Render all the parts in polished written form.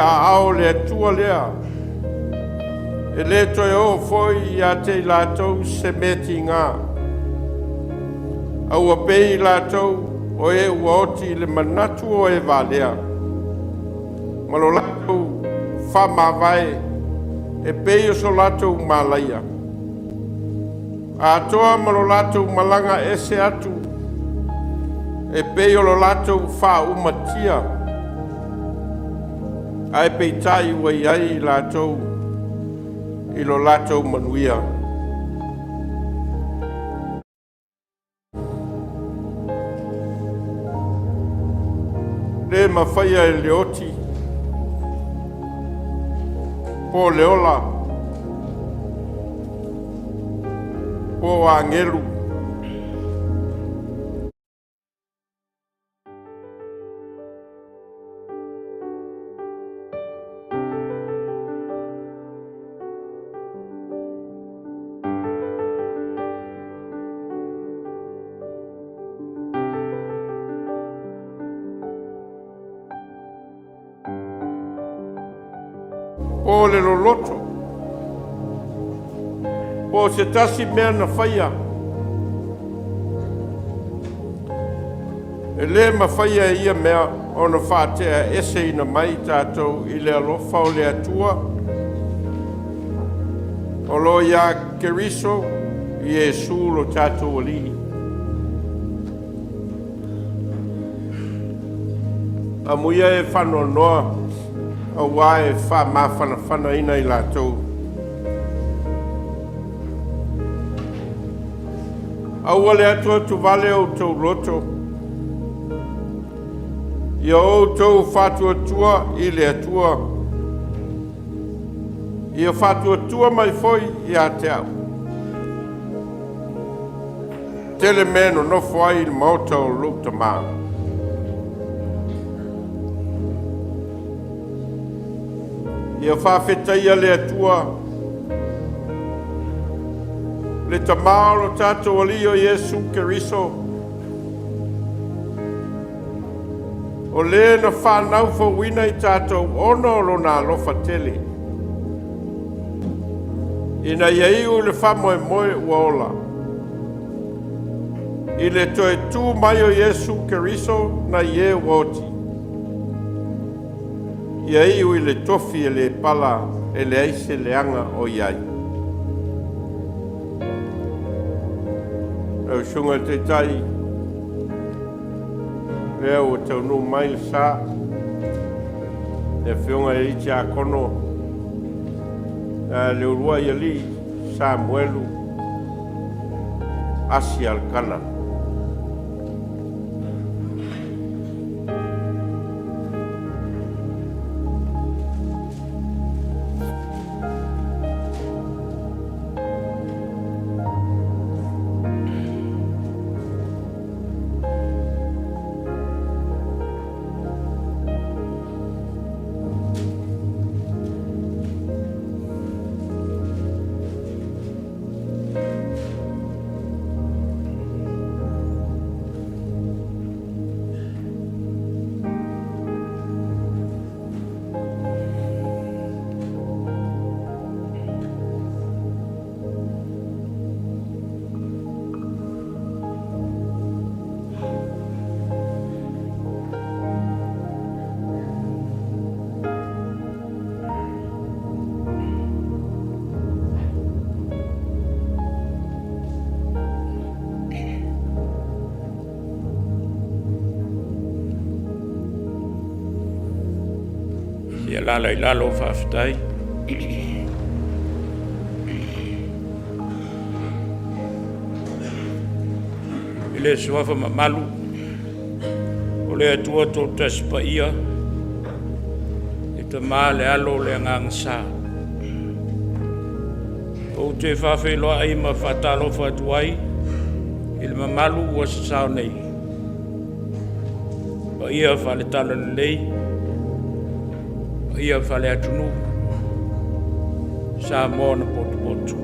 ao le tua lea. E le toi o foi ia te lātou se meti ngā. Au a pei lātou o e uoti le manatu o e valea. Malo lātou whamawai e pei o so lātou malaia. A toa malo lātou malanga ese atu e pei o lo lātou wha umatia. Ai pei tai ua iai lātou i lo lātou manuia. Le mawhaia e leoti, po leola, po angelu. O le loloto, o se tasi mea na whaia. E le ma whaia ia mea o na whātea ese ina mai tātou i le alofa o le atua. O lo ia keriso i e sūlo tātou ali. A muia e whanoa noa. A wae wha mawhana ina i lātou. A wale atua tu vale o tau loto. Ia o tau whatua tua i le atua. Ia whatua tua mai foi i a te au. Tele meno no fwai i mauta o lukta maa. Ia whawhetaia le atua. Le tamaro tātou alio Iesu Keriso. O le na whanau whawina i tātou ono lo nā lofa tele. Ina iaiu le whamoe moe uaola. I le toe tū mai o Iesu Keriso na ie woti. Ia iu i le tofi e le pala e le aise leanga o iai. Au shunga te tai, lea o tau nu mai le sā, e whiunga e iti a kono, Leulua'iali'i, Samuelu, Asi Alkana. Ia lala i lalo whawhitai. I le suafa malu. O le atua tō taspa ia. I te maa le alo le ngang sā. O te whawhiloa ai ma whatalo whatuai. I le mamalu ua sa Saunei. Pa ia whale tala le lei. Ia whale atunu, sa mōna potu.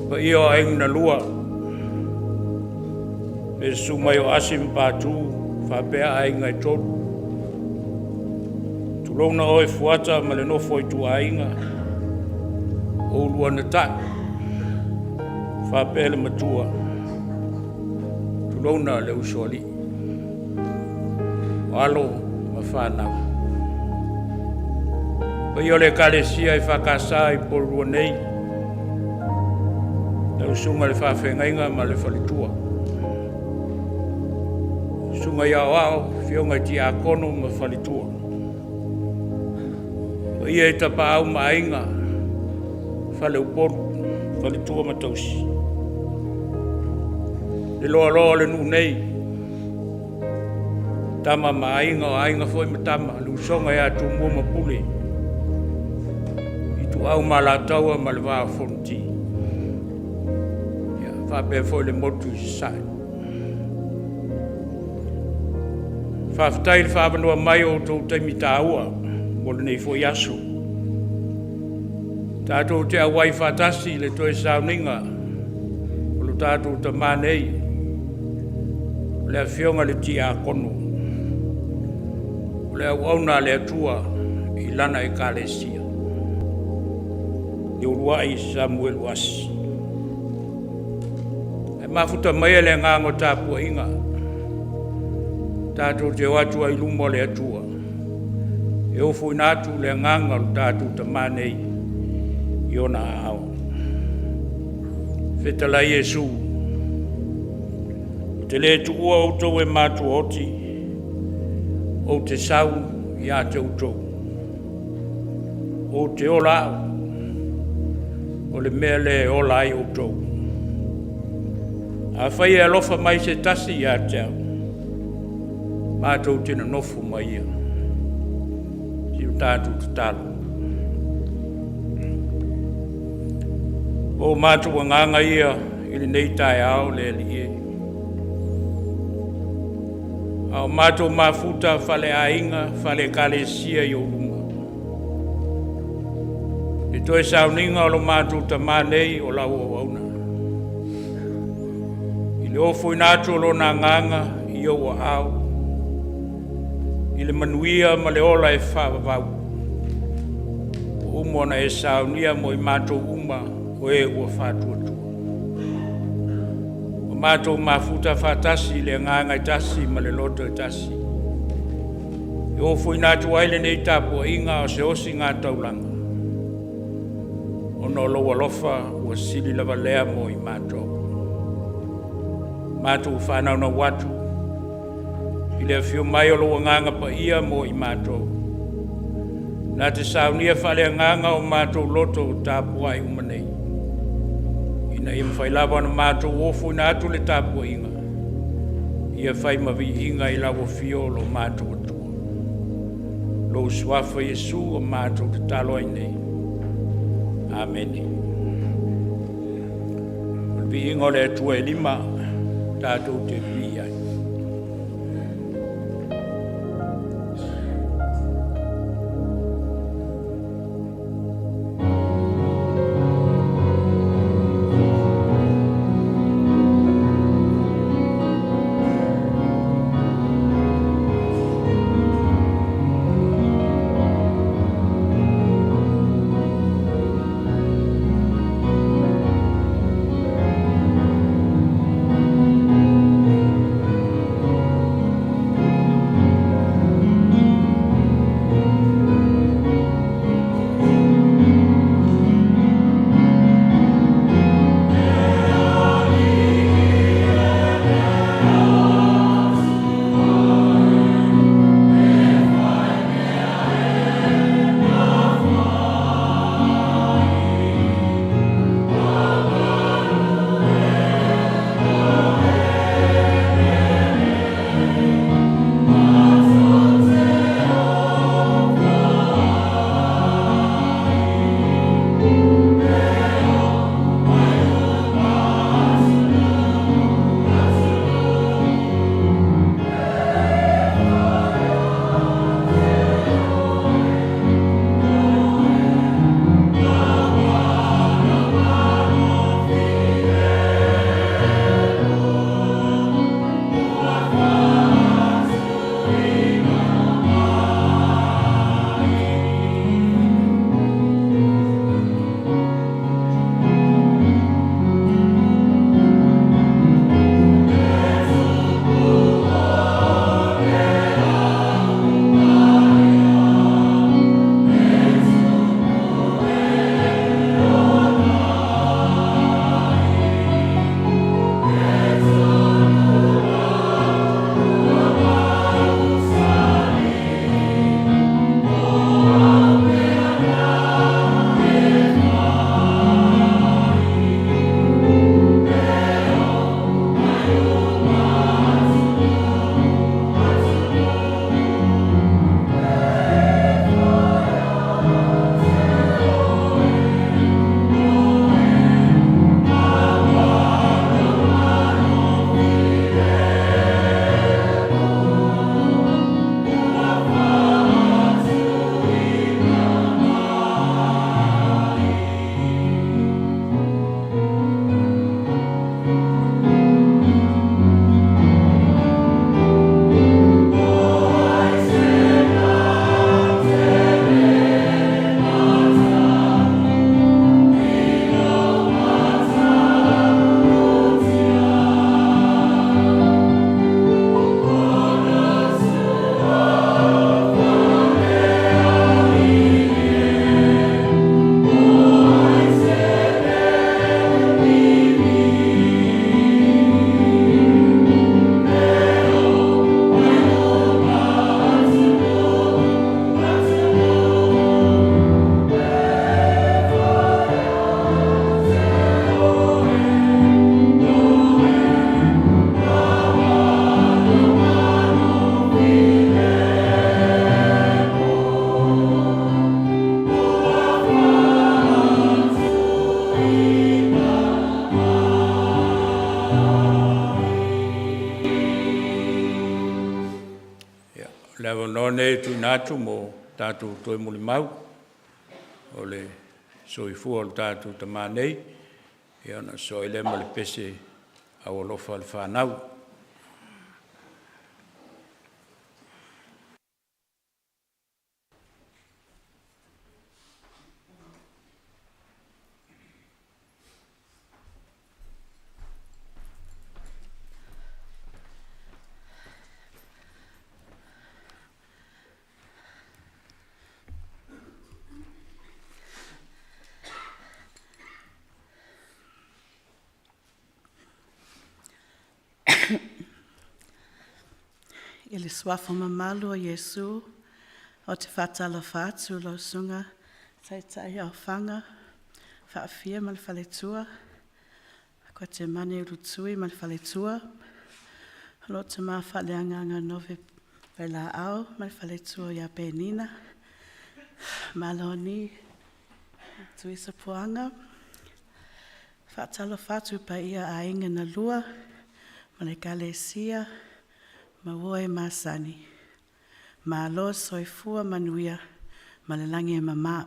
Pa ia o aingu na lua, e sumai o asim pātū, whapea ainga i tōru. Tulona o e fuata ma le nofo i tuainga. O lua na ta. Whapele matua. Tulona le usoli. Walo ma whanau. Pai o le kalesia i whakasa i porua nei. Le usunga le whawhengainga ma le whalitua. Sunga ia wao, fionga ti a kono ma whalitua. Pai e tapa au ma inga. Whale uporu, whalitua ma tausi. Le loa loa le nu nei. Tama ma ainga o ainga foi ma tama. Le usonga ia tu mua ma pule. Au malataua ma le waa fonti. Ia, whape foi le motu i sai. Whaftai le whapanua mai o tau taimi tāua, mo le nei foi aso. Tātou te awai whatasi le toi Sauniga, o le tātou ta manei, le Afioga le ti a kono. Le auna le atua i lana e kalesia. Leulua'iali'i Samuel wasi. E mafuta mai le ngango tāpua inga. Tātou te watu ai lumo le atua. E ofu inatu le nganga lu tātou tamanei. Iona ao. Fetala Yesu. Te le tuua o tau e matu oti. O te sau i a te utou. O te olao. O le mea le ola ai o tau. A whai e alofa mai se tasi i a tau. Mātou tina nofu mai ia. Si o tātou te talo. O mātou a nganga ia ili nei tai ao le li e. Ao mātou mafuta whale a inga, whale kalesia i o lunga. E toi Sauniga o lo mātou ta manei o lau o auna. I le ofo inatu o lo na nganga i o ao. I le manuia ma le ola e whawawau. O umona e Saunia mo i mātou uma o e ua whātuatua. O mātou mafuta whātasi le nganga i tasi ma le loto i tasi. I ofo inatu aile nei tāpua inga o se osi ngā taulanga. Ono loa lofa ua sili lava lea mo i mātou. Mātou whanau na watu. I lea whio mai o loa nganga pa ia mo i mātou. Nā te Saunia whale nganga o mātou loto o tāpua i umanei. Ina ia mwhailawa na mātou ofu ina atu le tāpua inga. Ia whai mawi inga i lawa whio lo mātou atua. Lo swafa Yesu o mātou te talo ai nei. Amen. Vi ingo le tua e lima, tātou te vi ai. awa none tu natu mo tātou toi muli mau. O le soifua o le tātou tamanei. E ona soile ma le pese au alofa le whanau. I le suafa mamalu o Iesu, o te whatala whātu lau sunga, tai au whanga, whaafia ma le whaletua, ko te mane urutui ma le whaletua, lo te maa whaleanganga nove pai la au, ma le whaletua ia penina, maloni, tui sa puanga, whatala whātu pa ia a inga na lua, ma le kalesia, ma woe masani, ma lo soifua manuia, ma le langi e mama.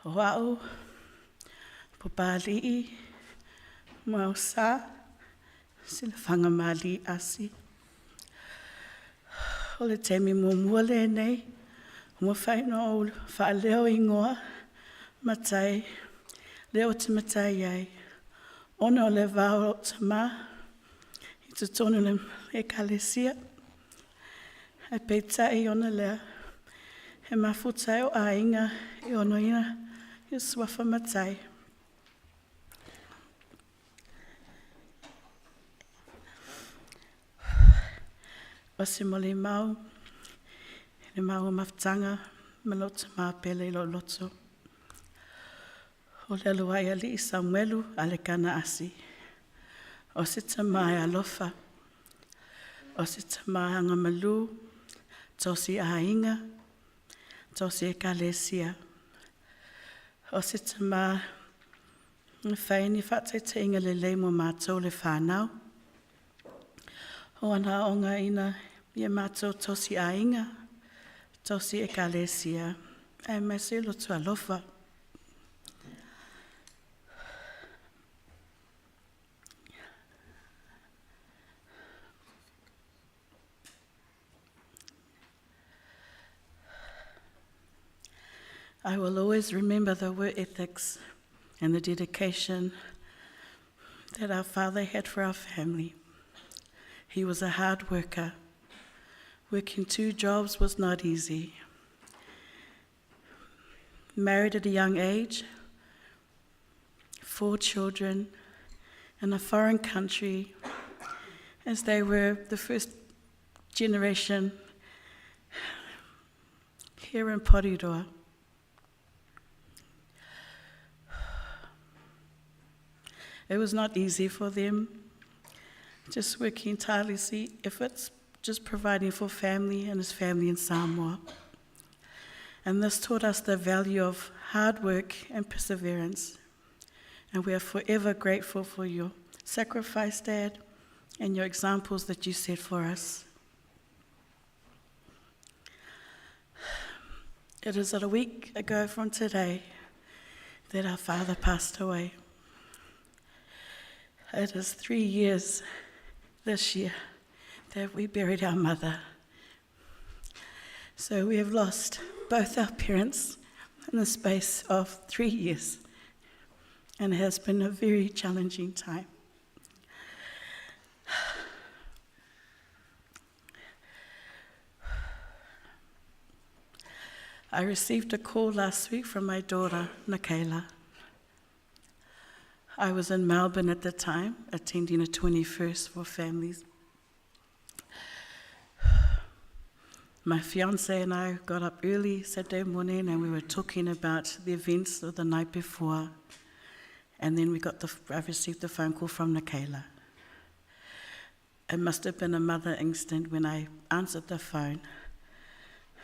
O au, popali'i, ma o sa, sila whanga mali asi. O le temi mua le nei, mua whaino o whaaleo ingoa, matai, leo te matai ai. Ona o le vau o tama, i tu tonu le ekalesia, e peitai ona lea, he mafutai o ainga i ono ina, i suafa matai. O se mo le mau o maftanga, ma lo tama pele i lo loto. O Leulua'iali'i Samuelu a le kana asi. O se tamai alofa. O se tamai anga malu. Tosi ainga. Tosi ekalesia. O se tamai whaini whatai te inga le leimo mātou le whanau. O ana onga ina ia mātou tosi ainga. Tosi ekalesia. E mai se lotu alofa. I will always remember the work ethics and the dedication that our father had for our family. He was a hard worker. Working 2 jobs was not easy. Married at a young age, 4 children in a foreign country, as they were the first generation here in Porirua. It was not easy for them, just working tirelessly efforts, just providing for family and his family in Samoa. And this taught us the value of hard work and perseverance. And we are forever grateful for your sacrifice, Dad, and your examples that you set for us. It is a week ago from today that our father passed away. It is 3 years this year that we buried our mother. So we have lost both our parents in the space of 3 years, and it has been a very challenging time. I received a call last week from my daughter, Nikayla. I was in Melbourne at the time, attending a 21st for families. My fiance and I got up early Saturday morning and we were talking about the events of the night before. And then I received the phone call from Nikayla. It must have been a mother instinct when I answered the phone,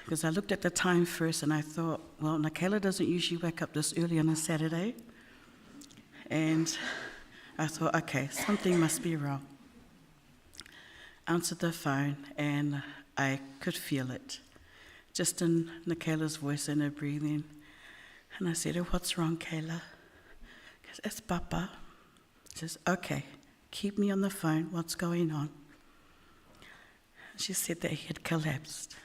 because I looked at the time first and I thought, well, Nikayla doesn't usually wake up this early on a Saturday. And I thought, okay, something must be wrong. answered the phone, and I could feel it, just in Nikayla's voice and her breathing. And I said, "Oh, what's wrong, Kayla?" She goes, "It's Papa." She says, "Okay, keep me on the phone. What's going on?" She said that he had collapsed.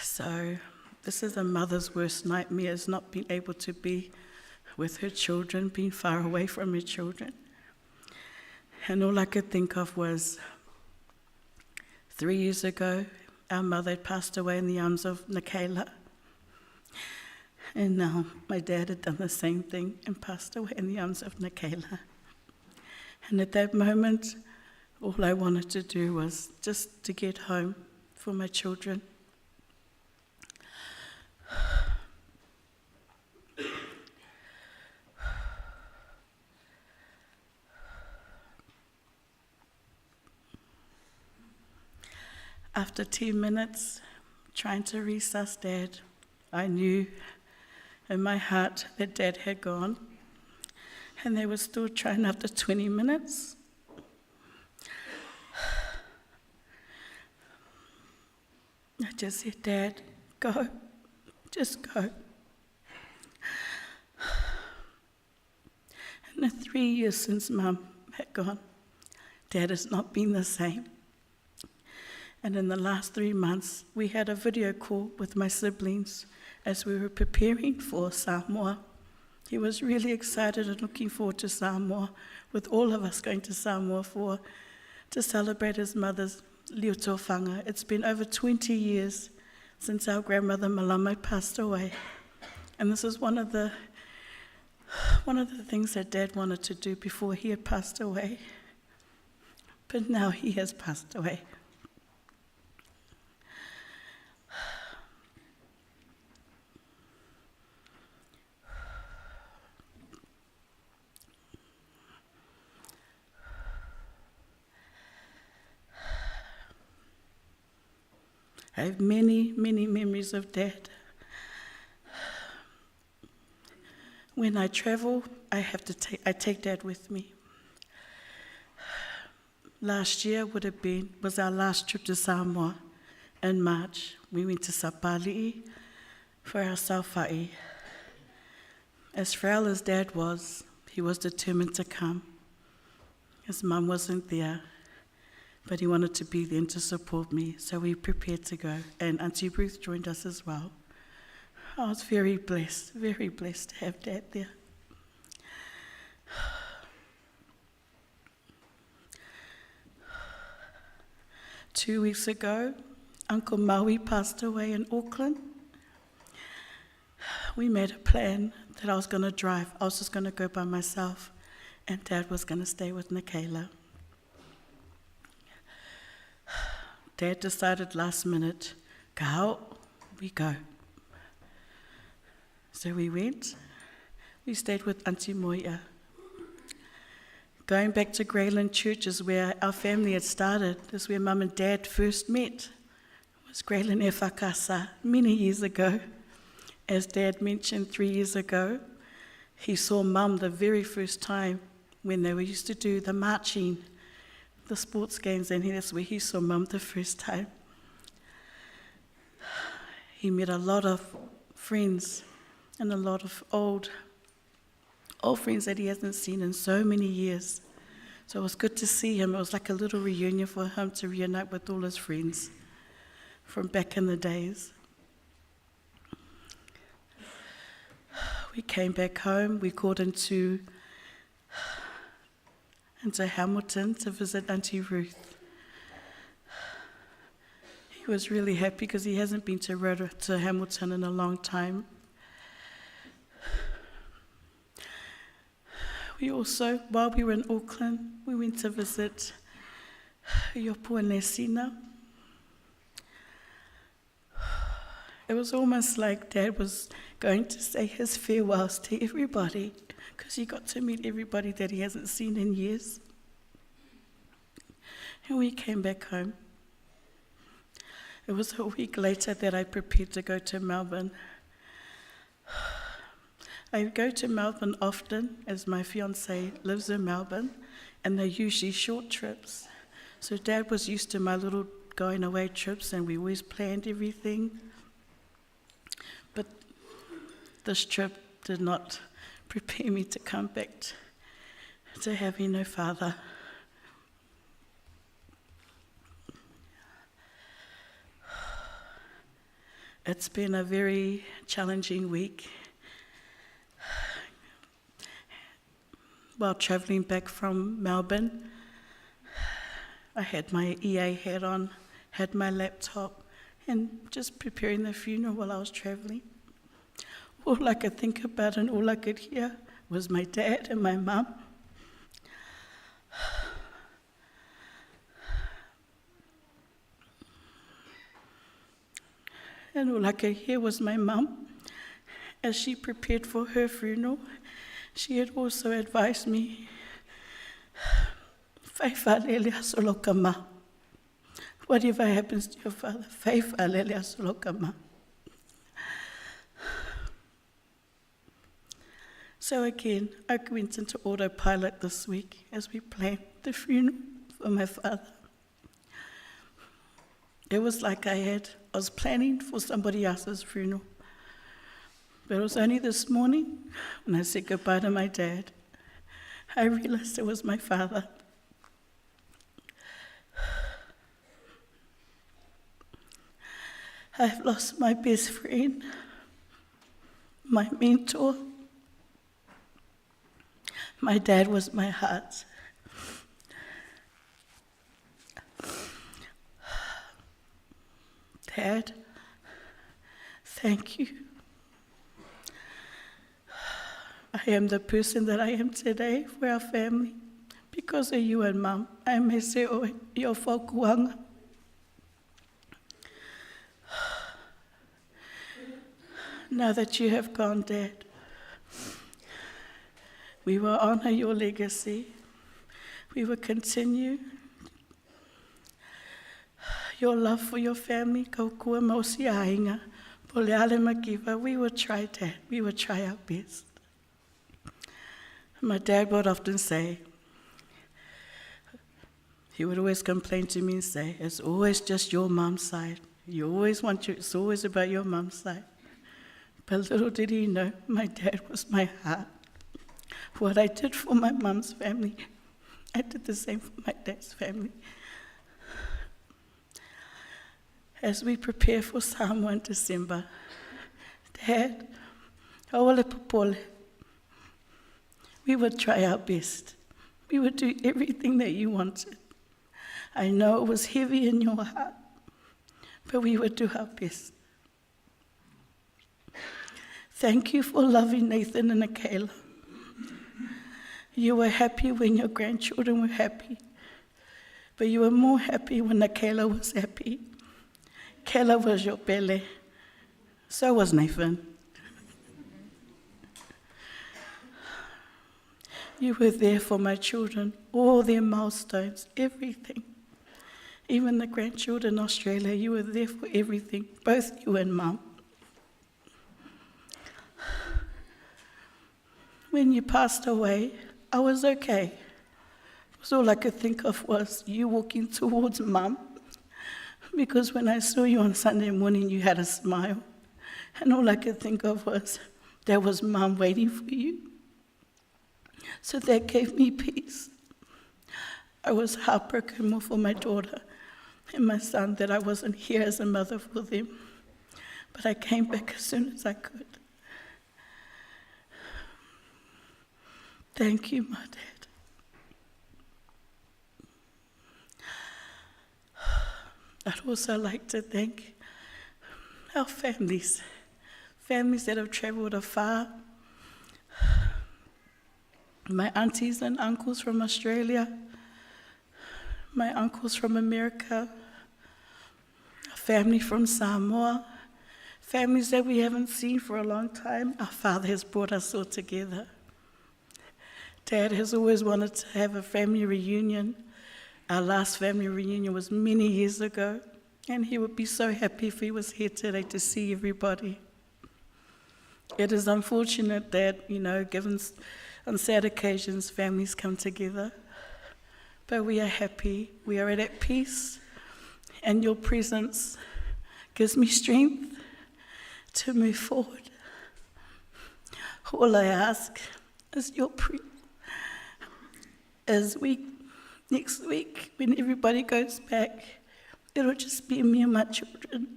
So this is a mother's worst nightmare, is not being able to be with her children, being far away from her children. And all I could think of was 3 years ago, our mother had passed away in the arms of Nikayla. And now my dad had done the same thing and passed away in the arms of Nikayla. And at that moment, all I wanted to do was just to get home for my children. After 10 minutes, trying to resuscitate Dad, I knew in my heart that Dad had gone. And they were still trying after 20 minutes. I just said, "Dad, go. Just go." In the 3 years since Mum had gone, Dad has not been the same. And in the last 3 months, we had a video call with my siblings as we were preparing for Samoa. He was really excited and looking forward to Samoa, with all of us going to Samoa to celebrate his mother's Leulua'iali'i. It's been over 20 years since our grandmother Malama passed away. And this is one of the things that Dad wanted to do before he had passed away. But now he has passed away. I have many, many memories of Dad. When I travel, I take Dad with me. Last year was our last trip to Samoa in March. We went to Leulua'iali'i for our saufa'i. As frail as Dad was, he was determined to come. His mum wasn't there, but he wanted to be there to support me, so we prepared to go. And Auntie Ruth joined us as well. I was very blessed to have Dad there. Two weeks ago, Uncle Maui passed away in Auckland. We made a plan that I was going to drive. I was just going to go by myself, and Dad was going to stay with Nikayla. Dad decided last minute, "Ka we go." So we went. We stayed with Auntie Moia. Going back to Greyland Church is where our family had started. This is where Mum and Dad first met. It was Greyland e Whakasa many years ago. As Dad mentioned 3 years ago, he saw Mum the very first time when they used to do the marching, the sports games, and that's where he saw Mum the first time. He met a lot of friends and a lot of old friends that he hasn't seen in so many years. So it was good to see him. It was like a little reunion for him to reunite with all his friends from back in the days. We came back home. We called into Hamilton to visit Auntie Ruth. He was really happy because he hasn't been to Hamilton in a long time. We also, while we were in Auckland, we went to visit Yopo and Nesina. It was almost like Dad was going to say his farewells to everybody, because he got to meet everybody that he hasn't seen in years. And we came back home. It was a week later that I prepared to go to Melbourne. I go to Melbourne often, as my fiancé lives in Melbourne, and they're usually short trips. So Dad was used to my little going away trips, and we always planned everything. But this trip did not prepare me to come back to having no father. It's been a very challenging week. While travelling back from Melbourne, I had my EA hat on, had my laptop, and just preparing the funeral while I was travelling. All I could think about and all I could hear was my dad and my mum. And all I could hear was my mum. As she prepared for her funeral, she had also advised me, "Whaiwhalele asoloka ma." Whatever happens to your father, whaiwhalele asoloka ma. So again, I went into autopilot this week as we planned the funeral for my father. It was like I was planning for somebody else's funeral. But it was only this morning, when I said goodbye to my dad, I realized it was my father. I've lost my best friend, my mentor. My dad was my heart. Dad, thank you. I am the person that I am today for our family because of you and Mum. I may say, "Oh, your whakuanga." Now that you have gone, Dad, we will honor your legacy. We will continue your love for your family. Kaukua Mausiainga, Poleale Makiva. We will try, Dad. We will try our best. My dad would often say, he would always complain to me and say, "It's always just your mum's side. You always want you, it's always about your mum's side." But little did he know, my dad was my heart. What I did for my mum's family, I did the same for my dad's family. As we prepare for Samoa in December, Dad, awale popole, we would try our best. We would do everything that you wanted. I know it was heavy in your heart, but we would do our best. Thank you for loving Nathan and Akela. You were happy when your grandchildren were happy, but you were more happy when Akela was happy. Kela was your pele. So was Nathan. You were there for my children, all their milestones, everything. Even the grandchildren in Australia, you were there for everything, both you and Mum. When you passed away, I was okay. Because all I could think of was you walking towards Mum. Because when I saw you on Sunday morning, you had a smile. And all I could think of was, there was Mum waiting for you. So that gave me peace. I was heartbroken more for my daughter and my son that I wasn't here as a mother for them. But I came back as soon as I could. Thank you, my dad. I'd also like to thank our families that have travelled afar. My aunties and uncles from Australia, my uncles from America, a family from Samoa, families that we haven't seen for a long time. Our Father has brought us all together. Dad has always wanted to have a family reunion. Our last family reunion was many years ago, and he would be so happy if he was here today to see everybody. It is unfortunate that, given on sad occasions, families come together. but we are happy. We are at peace, and your presence gives me strength to move forward. All I ask is your next week, when everybody goes back, it'll just be me and my children.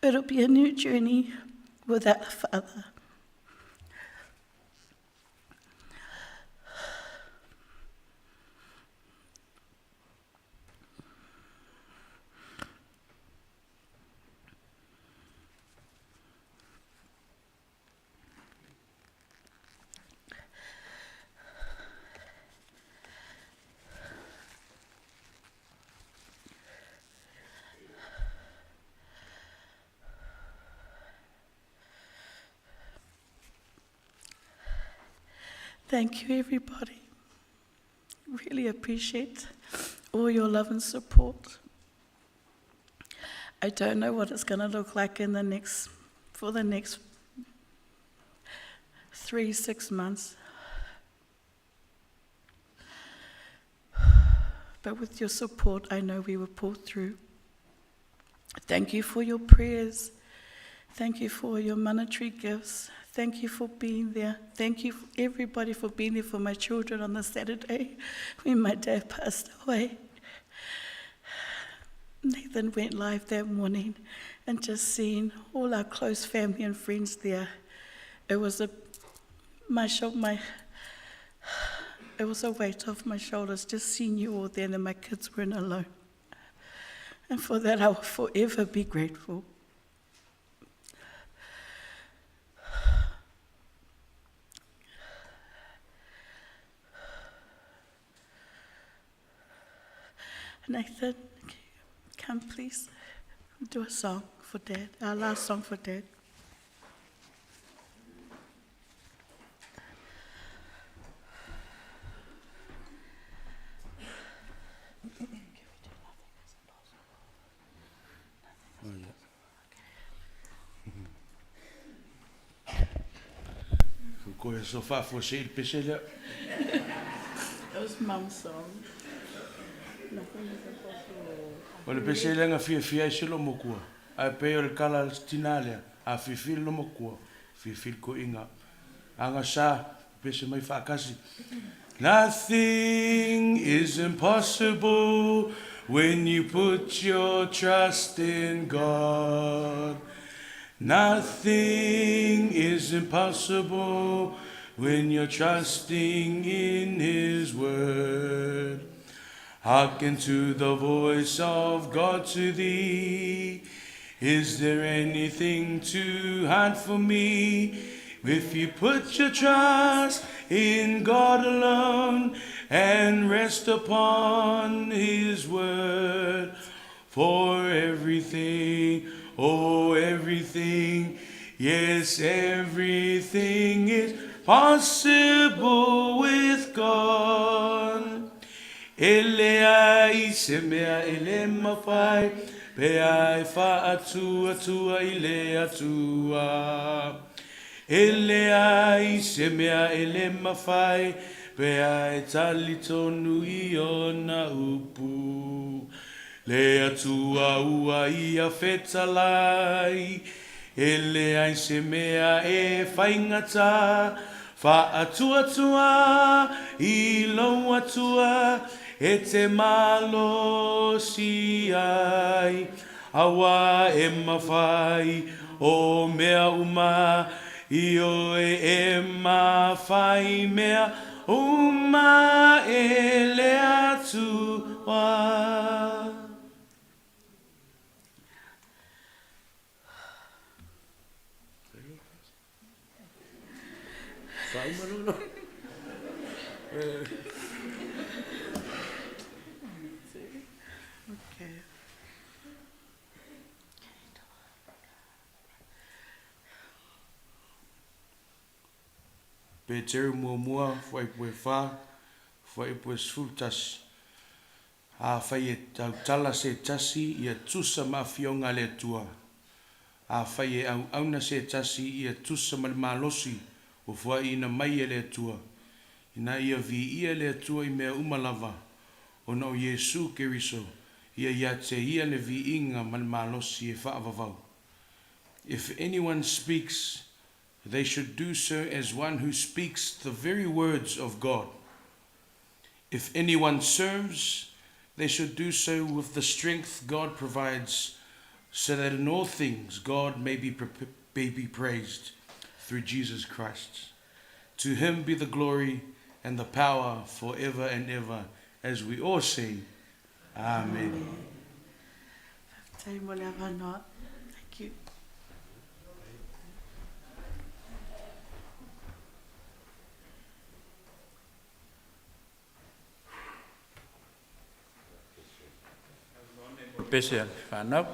It'll be a new journey without a father. Thank you, everybody. Really appreciate all your love and support. I don't know what it's going to look like for the next 3-6 months. But with your support, I know we will pull through. Thank you for your prayers. Thank you for your monetary gifts. Thank you for being there. Thank you, everybody, for being there for my children on the Saturday when my dad passed away. Nathan went live that morning, and just seeing all our close family and friends there, it was a weight off my shoulders, just seeing you all there, and my kids weren't alone. And for that, I will forever be grateful. Nathan, come please do a song for Dad, our last song for Dad. Koe so fa fo se il pesele. That was Mum's song. O le pesele nga fia se lo mokua. Ai pe o le kala tinale a fifil lo mokua. Fifil ko inga. Anga sa pese mai fa kasi. Nothing is impossible when you put your trust in God. Nothing is impossible when you're trusting in His word. Hearken to the voice of God to thee. Is there anything too hard for me? If you put your trust in God alone and rest upon His word, for everything, oh everything, yes everything is possible with God. Eleai se mea ele mawhai, peai wha atua ile atua. Eleai se mea ele mawhai, peai tali tonu I ona upu. Le atua ua ia whetalai, eleai se mea e whaingata, wha atua I lau atua, e te malo si ai. Awa e mawhai o mea uma, I oe e mawhai mea uma e le atua. Okay. Pe tere mua, fwai pue wha, fwai pue sfultas. A whai e tau tala se tasi I a tusa ma Afioga le tua. A whai e au auna se tasi I a tusa ma le malosi, o fwai ina mai e le tua. Ina ia vi ia le tua I mea umalava, Ono Yesu Keriso, ia te ia ne vi inga man malosi e whaavavau. If anyone speaks, they should do so as one who speaks the very words of God. If anyone serves, they should do so with the strength God provides, so that in all things God may be praised through Jesus Christ. To him be the glory and the power forever and ever, as we all say, Amen. Thank you. Pese al whanau.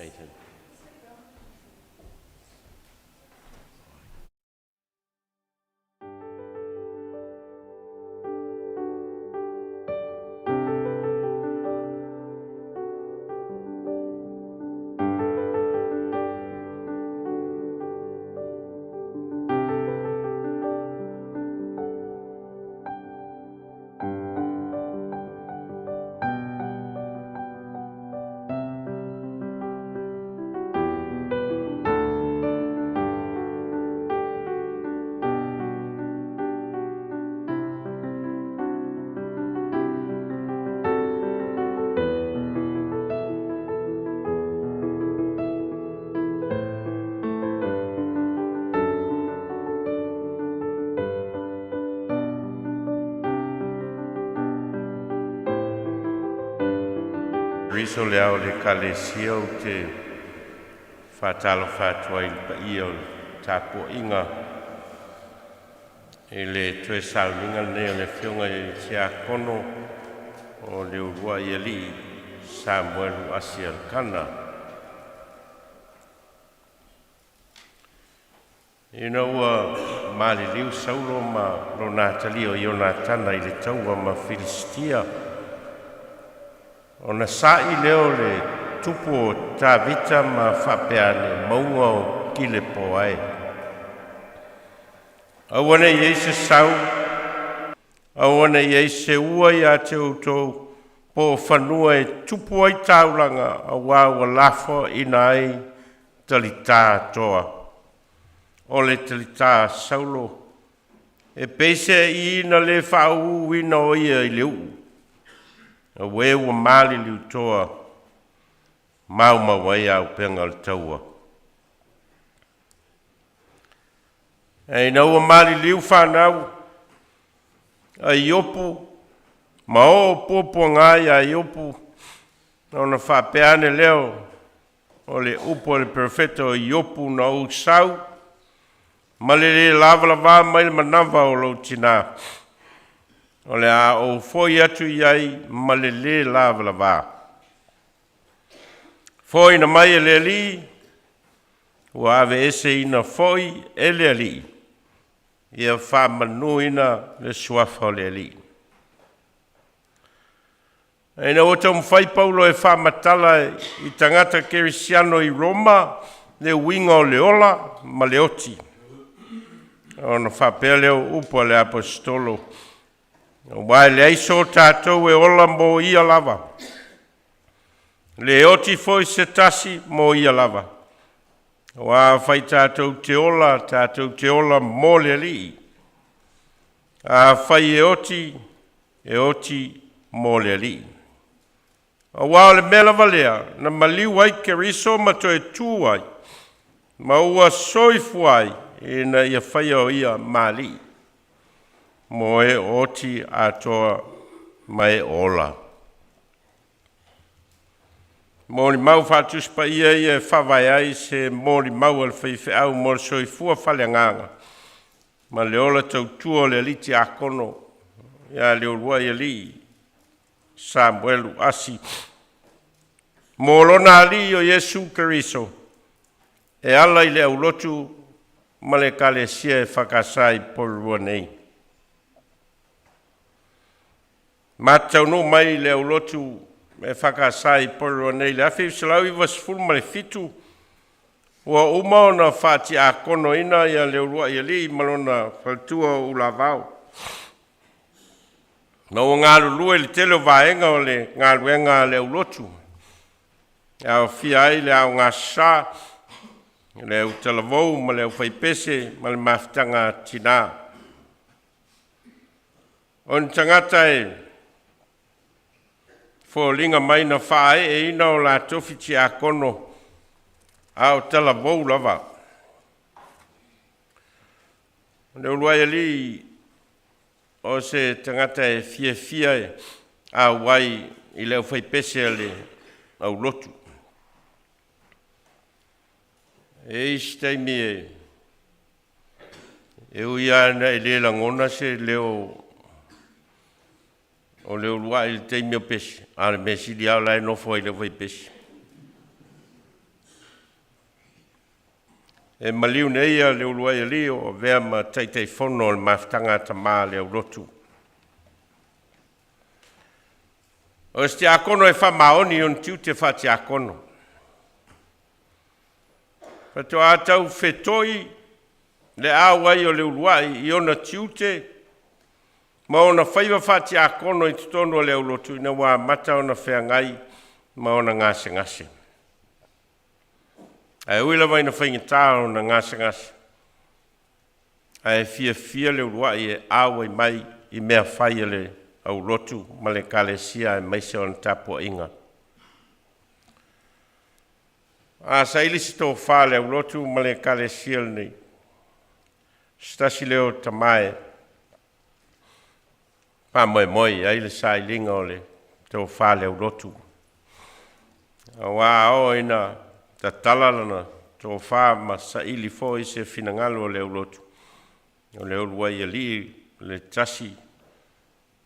Nathan. Riso leo le kalesia o te whatalo whatua i pa ia o tapo inga e le tue Sauniga ne o le whiunga i te akono o Leulua'iali'i Sauniga kana. Ina ua maliliu saulo ma lo Natali o Ionatana i le taua ma Filistia. Ona sa'i leo le tupu o Tavita ma whapeane maunga o kile po ai. Awane iei se sau, awane iei se ua i a te utou po whanua e tupu ai taulanga a wawa lafo ina ai talita toa. O le talita saulo, e peise i ina le whau ina o ia i leu. A we ua mali liu toa mau mawai au penga le taua. E ina ua mali liu whanau a iopu ma o popo ngai a iopu ona whapeane leo o le upo le perfeto iopu na u sau ma le lava mai le manava o lo tina. O le a o foi atu iai ma le lava. Foi na mai e le ali, ua ave ese ina foi e le ali. Ia wha manu ina le suafa o le ali. E na ota mwhai paulo e wha matala i tangata kerisiano i Roma, le winga o le ola ma le oti. O na wha pea leo upo le apostolo. Wai le aiso tātou e ola mo ia lava. Le oti foi se tasi mo ia lava. Wa fai tātou te ola mo le li. A fai e oti mo le li. A wao le mela valea, na maliu ai ke riso ma to e tu ai. Ma ua soifu ai, e na ia fai o ia mali. Mo e oti atoa mai ola. Mōri mau whatus pa ia e whawai ai se mōri mau al whaiwhi au mōri soifua whale nganga. Ma le ola tau tua le liti akono ia Leulua'iali'i Samuelu asi. Mōlona ali o Yesu Keriso e ala i le aulotu ma le kalesia e whakasai porua nei. Matau no mai le aulotu e whakasai porua nei le awhi salau i wasfulu ma le fitu. Ua umao na whati a kono ina ia Leulua'iali'i malona whaltua o ulavau. Na o ngā lulua le tele o vaenga o le ngā luenga le aulotu. Au fia ai le au ngā sā, le au talavou ma le au whaipese ma le mawhitanga tina. On tangata e fōlinga mai na whae e ina o la tofiti a kono au talavou lava. Leulua'iali'i o se tangata e fia e a wai i leo whaipese le au lotu. E istaimi e uia na e le langona se leo o Leulua'iali'i teimi o pese. Ale mesili au lai nofo i leo whaipese. E maliu nei a Leulua'iali'i o vea ma teitei fono le mafutanga tamā le aulotu. O ste akono e whamaoni on tiu te whati akono. Pato atau whetoi le awai o Leulua'i i ona tiu te ma ona whaiwa whati akono i tutono le aulotu ina wā mata ona wheangai ma ona ngase ngase. Ai uila vai na whaingita ona ngase ngase. Ai fia Leulua'i e awai mai i mea whaia le aulotu ma le kalesia e maise ona tapo inga. A sa ili si tō wha le aulotu ma le kalesia le nei. Stasi leo tamae. Pa moe, ai le sa ilinga o le tō wha le aulotu. A wā o ina ta talalana tō wha ma sa ili fo i se finangalo o le aulotu. O Leulua'iali'i le tasi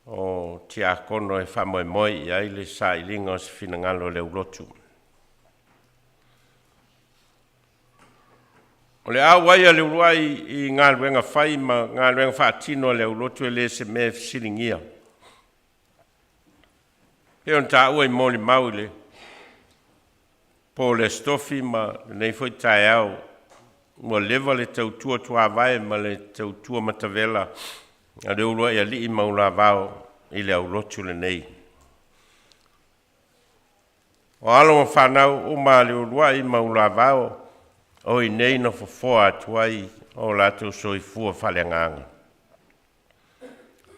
o te akono e wha moe i ai le sa ilinga o se finangalo o le aulotu. O le awai a Leulua'i i ngā luenga whai ma ngā luenga whaatino le aulotu e le se me silingia. E on tā ua i mōli mau le po le stofi ma nei foi tae au mua lewa le tautua tua vai ma le tautua matavela a Leulua'iali'i maula vao i le aulotu le nei. O alo ma whanau o ma Leulua'i maula vao o i nei na fofoa atuai o lātou soifua whaleanganga.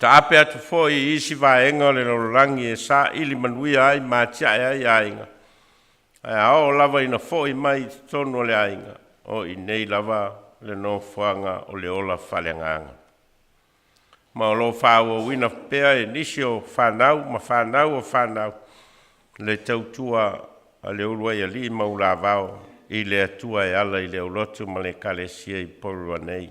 Ta ape atu fo i isi vaenga le lorangi e sa ili manuia ai mātia ai ainga. Ai ao lava ina fo i mai tono le ainga o i nei lava le no fuanga o le ola whaleanganga. Ma o lo whaua wina pea e nisi o whanau ma whanau o whanau le tautua a Leulua'iali'i maula vao i le atua e ala i le aulotu ma le kalesia i porua nei.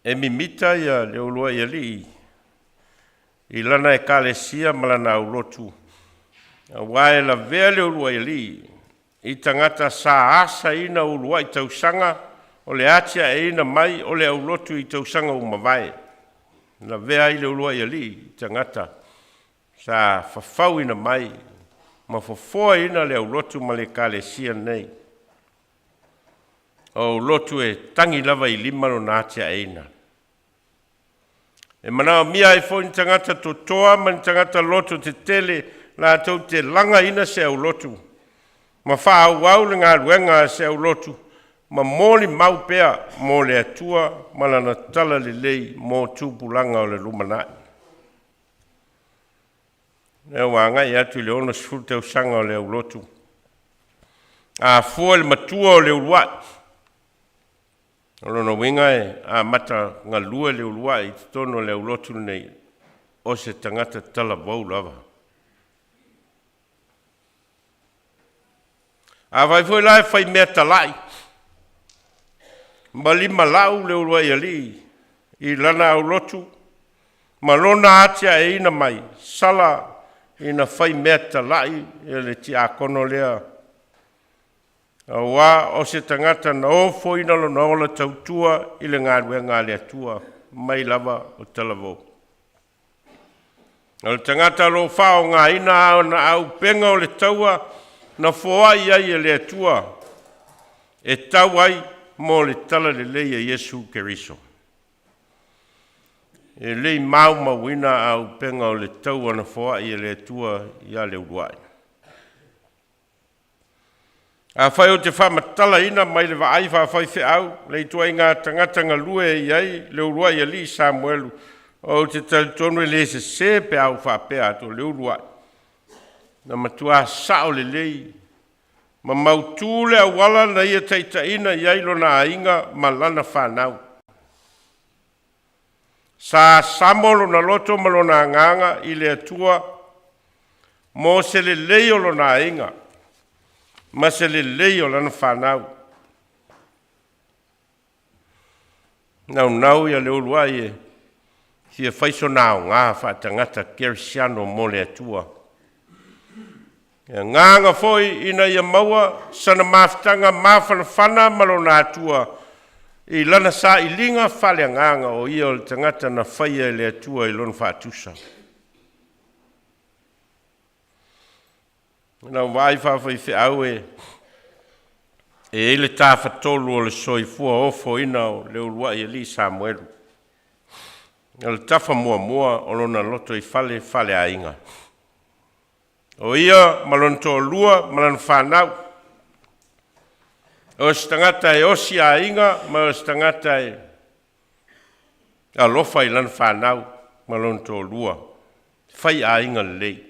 E mimita ia Leulua'iali'i i lana e kalesia ma lana aulotu. A wae la vea Leulua'iali'i i tangata sa asa ina ulua i tausanga o le atia e ina mai o le aulotu i tausanga umawai. La vea i Leulua'iali'i i tangata sa whawhau ina mai ma fofoa ina le aulotu ma le kalesia nei. O aulotu e tangi lava i lima lo nātia e ina. E mana mia e fo ni tangata totoa ma ni tangata loto te tele la tau te langa ina se aulotu. Ma wha au le ngā ruenga se aulotu. Ma mōli mau pea mō le atua ma lana tala le lei mō tūpulanga o le lumanai. Nea wāngai atu le ono sifu tau sanga o le aulotu. A fua le matua o Leulua'i. Olono winga e a mata ngā lua Leulua'i i tono le aulotu nei o se tangata tala vau lava. A vai foi lai fai mea talai. Ma lima lau Leulua'iali'i i lana aulotu. Ma lona atia e ina mai sala ina fai mea talai e le ti akono lea. A wā o se tangata na ofo ina lo na ola tautua i le ngā le atua mai lava o talavou. O le tangata lo whao ngā ina na au penga o le taua na foa ai e le atua e tau ai mo le tala le leia Yesu Keriso. E lei mau mawina au penga o le taua na foa ai e le atua i a Leulua'i. A whai o te whamatala ina mai le waai whawhai whiau, le itua i ngā tangata ngā lue i ai, Leulua'iali'i Samuelu, o te tonu e le se pe au whapea ato Leulua'i. Na matua sao le lei, ma mautule a wala na ia teita ina i ai lona ainga ma lana whanau. Sa samolo na loto ma lona nganga i le atua, mo se le leo lona ainga. Ma se le leo lana whanau. Nau ia Leulua'i e hia whaiso nao ngā whatangata kerisiano mo le atua. Nganga foi ina ia maua sana mafutanga mafanafana malona atua I lana sa I linga fale nganga o ia o le tangata na whaia le atua I lona whaatusa. Na wai whawhai whi au e ele tāwhatolu o le soifua ofo ina o Leulua'iali'i Samuelu. Na le tafa mua mua o lona loto I fale a inga. O ia malon tō lua malan whanau. O stangata e osi a inga ma o stangata e alofa I lan whanau malon tō lua. Whai a inga lei.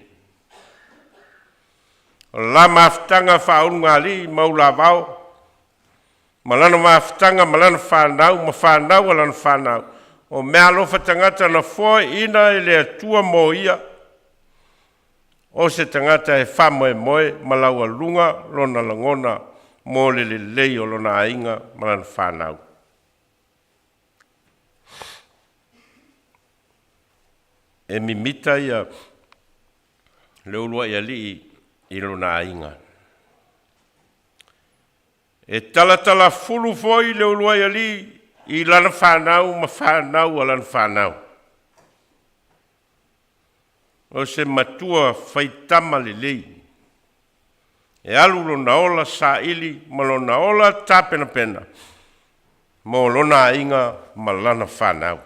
O la maftanga whaunga li maula vau. Malana maftanga malana whanau ma whanau alan whanau. O mea alofa tangata na foi ina I le atua mo ia. O se tangata e whamoe moe malaua lunga lona langona mo le lei o lona ainga malan whanau. E mimita ia Leulua'iali'i I lona ainga. E talatala fulu foi Leulua'iali'i I lana whanau ma whanau alan whanau. O se matua whaitama le lei. E alu lona ola sa ili ma lona ola tāpena pena. Mo lona inga ma lana whanau.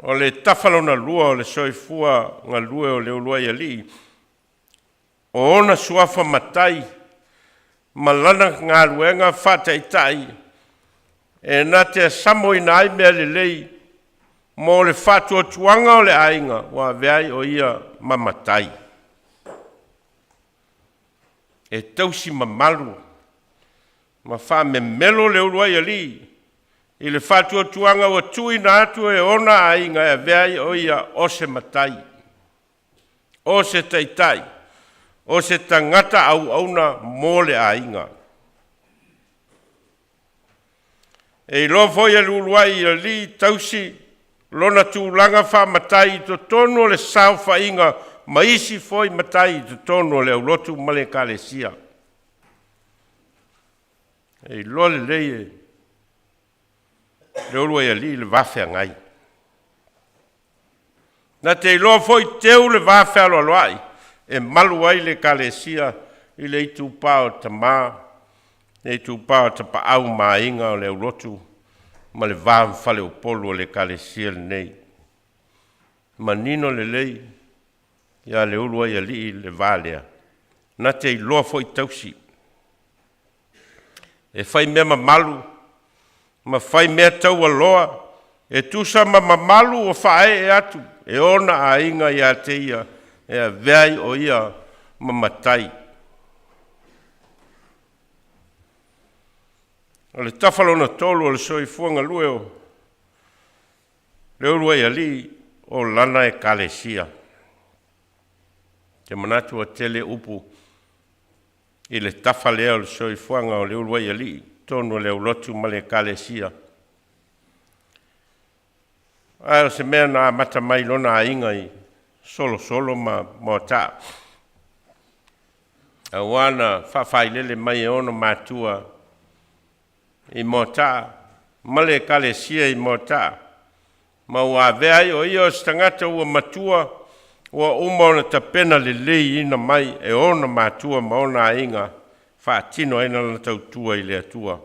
O le tawhalona lua o le soifua ngā lue o Leulua'iali'i. O ona suafa matai. Ma lana ngā luenga whataitai. E nā te samoi nai mea le lei. Mo le whatua tuanga o le ainga, wa veai o ia mamatai. E tausi mamalu, ma wha me melo Leulua'iali'i, I le whatua tuanga wa tui na atu e ona ainga e veai o ia o se matai, o se taitai, o se tangata au auna mo le ainga. E lo foi e Leulua'iali'i tausi, lona tūlanga wha matai I to tono le sau whainga ma isi foi matai I to tono le aulotu male kalesia. E lo le lei Leulua'iali'i le wafea ngai. Na te lo foi teu le wafea loai e malu ai le kalesia I le itu pao tamā, le itu pao tapa au mainga o le aulotu. Ma le vām whale o polo le kalesia le nei. Ma nino le lei, ia Leulua'iali'i le vālea. Na te I loa foi tausi. E whai mea mamalu, ma whai mea tau aloa, e tusa ma mamalu o whae e atu, e ona a inga ia te ia, e a veai o ia mamatai. O le tawhalona tolu o le soifuanga lue o Leulua'iali'i o lana e kalesia. Te manatu a tele upu I le tawhalea o le soifuanga o Leulua'iali'i tonu le ulotu ma le kalesia. Ai o se mea na mata mai lona a inga I solo ma ta. A wana whawhailele mai e ono matua I mota, male kalesia I mota. Ma ua veai o ia o stangata ua matua, ua umaona tapena le lei ina mai e ona matua ma ona inga, whaatino aina lana tautua I le atua.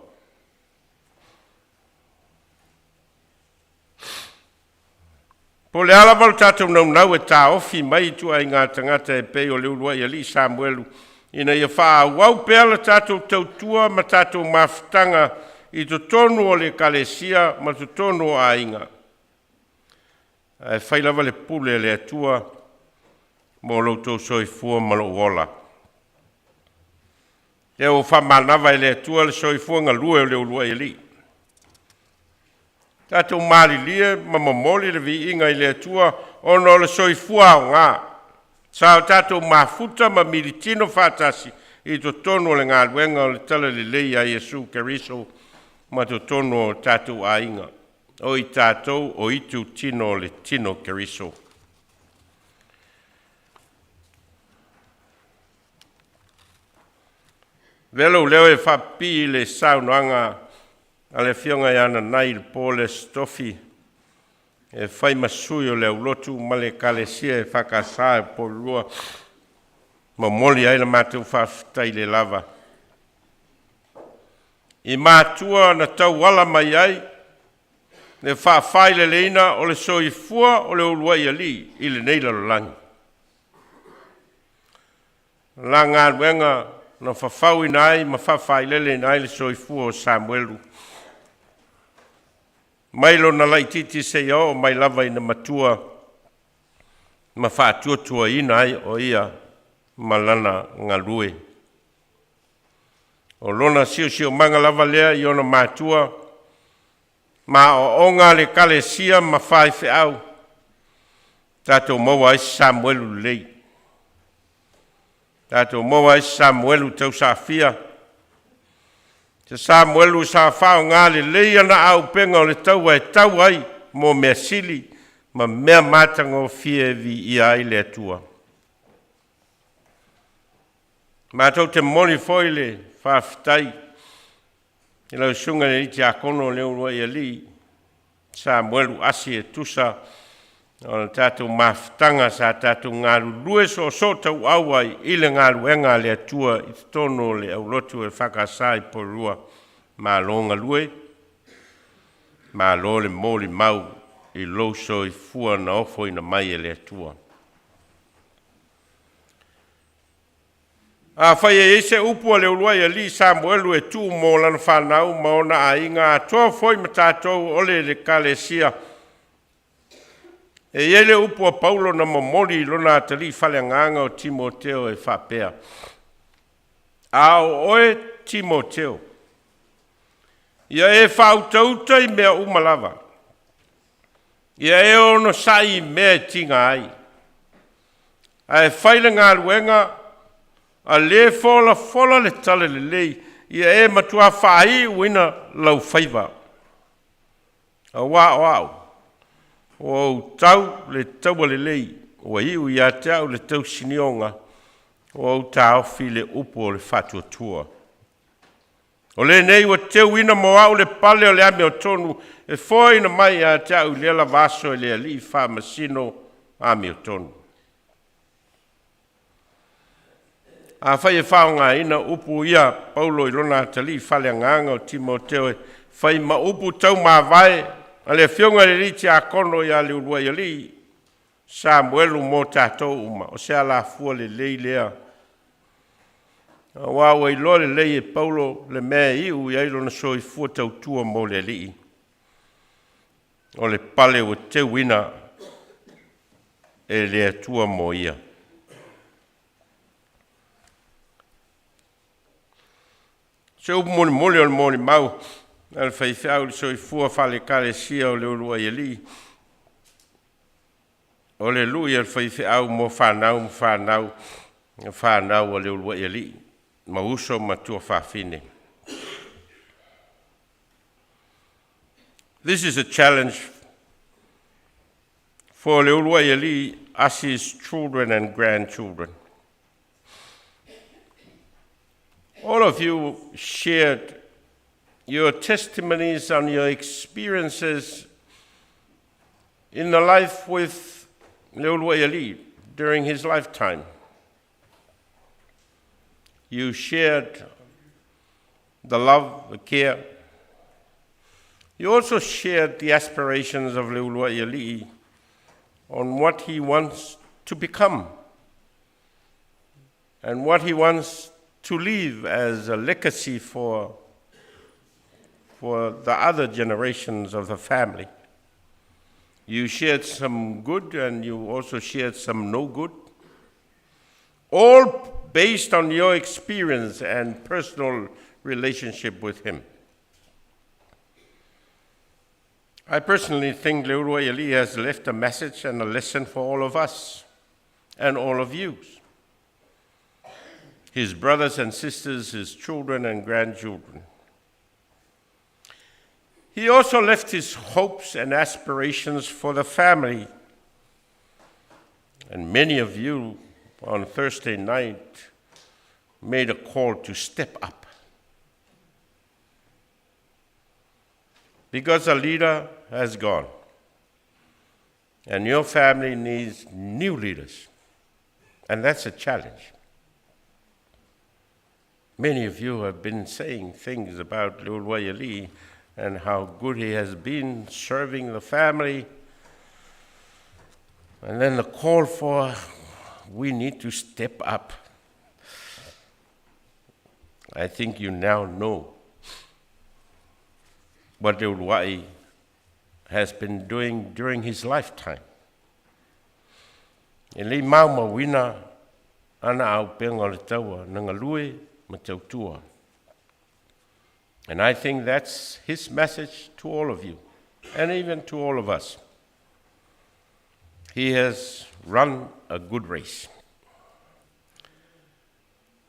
Po le alawal tātou nau e tā ofi mai tua I ngā tangata e pei o Leulua'iali'i Samuelu, ina ia wha wau peala tātou tautua ma tātou mafutanga I to tonu o le kalesia ma to tonu o ainga. E whailawa le pule le atua mo loutou soifua ma lo wola. E o whamanawa le atua le soifua ngā lue o Leulua'iali'i. Tātou mali lia ma mamoli le vi inga I le atua ono le soifua o ngā. Sao tātou mafuta ma militino whatasi I to tonu o le ngā luenga o le tala le lei a Yesu Keriso ma to tono o tātou ainga. O I tātou o itu tino le tino Keriso. Velo leo e whapi le Sauniga a le Afioga ia na nai le pole stofi e whai masui o le ulotu ma le kalesia e whakasā e polua ma moli ai le mātou whawhitai le lava. I mātua na tau wala mai ai le whawhai le leina o le soifua o le Leulua'iali'i i le nei lalolangi. La ngā ruenga na whawhau inai ma whawhai lele inai le soifua o Samuelu. Mailo na laititi se o mai lava ina matua ma whātuatua inai o ia malana ngalue. O lona sio manga lava lea i ona mātua ma o onga le kalesia ma whai whiau. Tātou maua isi Samuelu lei. Tātou maua isi Samuelu tau sāwhia. Te Samuelu sa whao ngā le lei ana au penga o le tau ai mō mea sili ma mea mātanga o fie vi i ai le atua. Mātou te moni foi le whawhitai i lau sunga le iti a kono Leulua'iali'i Samuelu asi e tusa o le tātou mawhitanga sa tātou ngāru lue so tau awai i le ngāru enga le atua i tono le aulotu e whakasā i porua mā longa lue, mā lo le mōli mau i loso i fua na ofo i na mai e le atua. A whai e ese upu a Leulua'iali'i Samuelu e tū mō lana whanau ma ona a inga atoa foi ma tātou ole le kalesia. E ele upu a Paulo na momori lona atali whale nganga o Timoteo e whapea. Ao oe Timoteo. Ia e whautauta i mea umalava. Ia e ono sai mea tinga ai. A e whaile ngā ruenga a le fola le tale le lei. Ia e matua whahi uina lau whaiva. A wā. O tau le tau le lei, o iu i a tau le tau sinionga, o tau fi le upo le whatua tua. O le nei wa teu ina mo au le pale o le ame o tonu, e foi na mai a tau le la vaso e le ali wha masino ame o tonu. A whai e whaonga ina upu ia Paulo i lona tali whale nganga o Timoteo e whai ma upu tau ma vai, a le Afioga le riti a kono ia Leulua'iali'i Samuelu mō tātou uma, o se ala fua le lei lea. Wā wai lo le lei e Paulo le mea iu i ailo na soi fua tautua mō le li'i. O le pale o te wina e le atua mō ia. Se upu moni o le moni mau, al fai fiau li soi fua fale kalesia o Leulua'iali'i. O le lui al fai fiau mo whanau o Leulua'iali'i. Ma uso ma tua whawhine. This is a challenge for Leulua'iali'i as his children and grandchildren. All of you shared your testimonies on your experiences in the life with Leulua'iali'i during his lifetime. You shared the love, the care. You also shared the aspirations of Leulua'iali'i on what he wants to become and what he wants to leave as a legacy for the other generations of the family. You shared some good and you also shared some no good, all based on your experience and personal relationship with him. I personally think Leulua'iali'i has left a message and a lesson for all of us and all of you, his brothers and sisters, his children and grandchildren. He also left his hopes and aspirations for the family. And many of you on Thursday night made a call to step up because a leader has gone. And your family needs new leaders. And that's a challenge. Many of you have been saying things about Leulua'iali'i and how good he has been serving the family. And then the call for, we need to step up. I think you now know what Leulua'i has been doing during his lifetime. E lei mauma wina ana au penga le taua nanga lui ma tautua. And I think that's his message to all of you, and even to all of us. He has run a good race.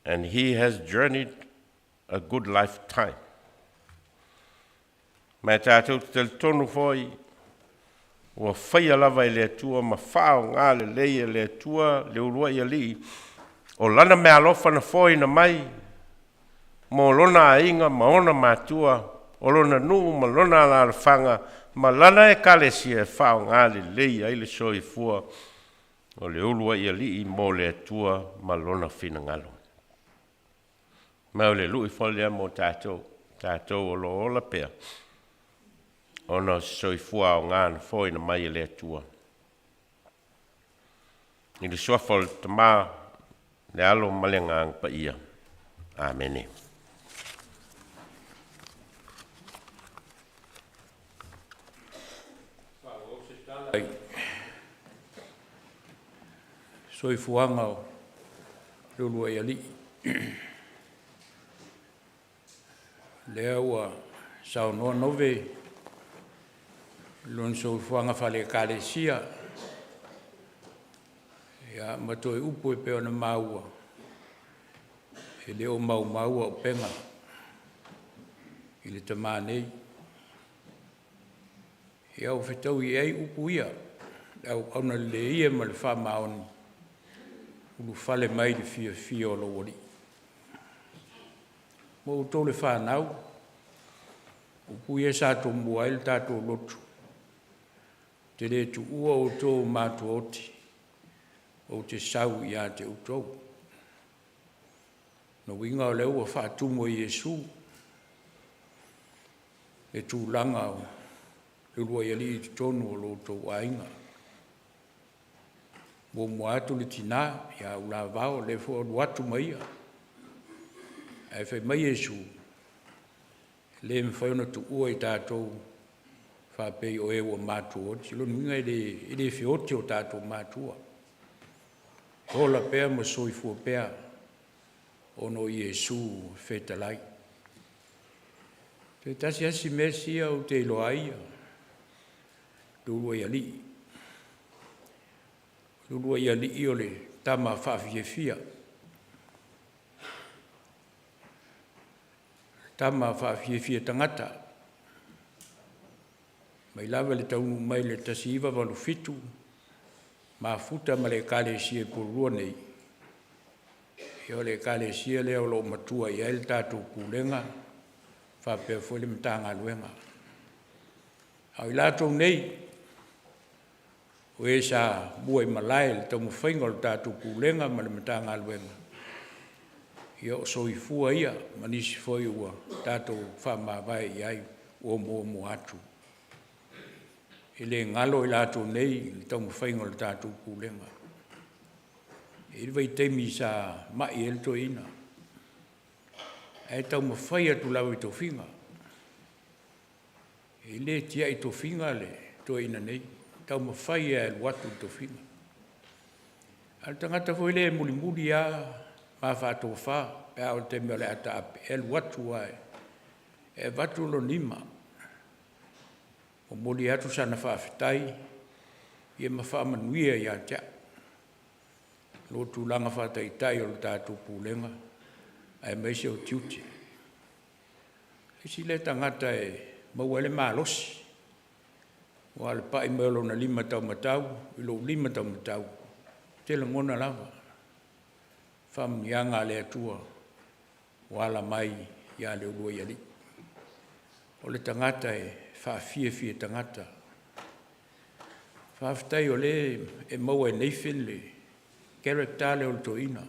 And he has journeyed a good lifetime. Mai tātou te tonu foi, ua whaia lava I le atua, ma whao ngā le leia le atua, Leulua'iali'i, o lana mea alofa na foi na mai, mo lona a inga, ma ona mātua, o lona nuu, ma lona la whanga, ma lana e kalesia e whao ngā le leia I le soi fua, o Leulua'iali'i mo le atua, ma lona whina ngalo. Mau le lui folea mo tātou o lo ola pea. Ona soi fua o ngāna foi na mai le atua. I le suafol tamā le alo malengang pa ia. Amene. Soi fuanga o Leulua'iali'i. Lea ua saunoa nove lon soi fuanga fale kalesia. Ia matoi upu e peo na maua. E leo maua o penga. I le tamā nei. Ia o whetau I ei upu ia. Au auna le ia ma le wha maoni. Ulu fale mai le fia o lo wari. Mo utou le whanau. Upu ia sato mua il tato lotu. Te le tu ua o tō mātu oti. O te sau ia te utou. No winga o leo a whaatumo I Iesu. E tū langa o Leulua'iali'i te tonu o lo tō ainga. Mo mua atu le tina, ia ula vao le fo watu maia. E whai mai Iesu. Le mwhaiona tu ua I tātou whapei o ewa mātua. Silo nuinga I le whioti o tātou mātua. Hola pēr ma soifua pēr. Ono Iesu whetalai. Te tasi asi mesia o te Leuluaia. Leulua'iali'i. Leulua'iali'i o le tama whawhiewhia. Tama whawhiewhia tangata. Mai lava le taunu mai le tasi iwa walu fitu. Ma futa ma le kalesia purua nei. Ia le kalesia leo lo matua ia il tātou kulenga. Whapea fwele mtanga luenga. Au I lātou nei. O e sa bua I malai le tau mwhainga le tātou kulenga ma le mtanga luenga. Ia o soifua ia manisi foi ua tātou whamawai iai o mo atu. I le ngalo I lātou nei le tau mwhainga le tātou kulenga. I rewai teimi sa mai el to ina. E tau mawhai atu lau I tofinga. I le tia I tofinga le to ina nei. Tau mawhai e watu tofinga. Al tangata foi le muli a ma whātou whā. E au te mea le ata ape. E watu ai. E watu lo nima. O muli atu sana whawhitai. Ie ma whamanuia ia tia. Lo tūlanga whataitai o le tātou pūlenga. Ai meise o tiuti. Isi le tangata e maua le mālosi. Wa le pai melo na 5 tau matau. I lo 5 tau matau. Te la ngona lava. Whamnianga le atua. Wala mai ia Leulua'iali'i. O le tangata e whaafie tangata. Whaaftai o le e maua e neifin le character le o toina.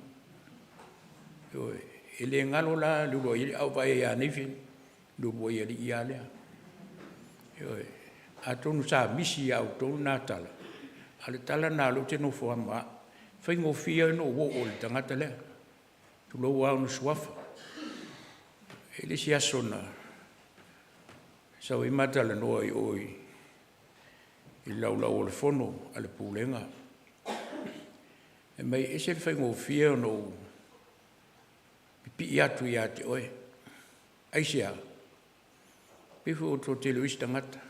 E le ngalo la Leulua'iali'i au vai e a neifin Leulua'iali'i ia lea. A tonu sa misi au tonu nā tala. A le tala nā lo te no fua maa. Whaingofia no wo o le tangata lea. Tulou au no suafa. E le si asona. Sau i matala noa i oi. I laulau o le fono a le pūlenga. E mai e se whaingofia no pi atu i ate oe. Aisea. Pifu o tō te luis tangata.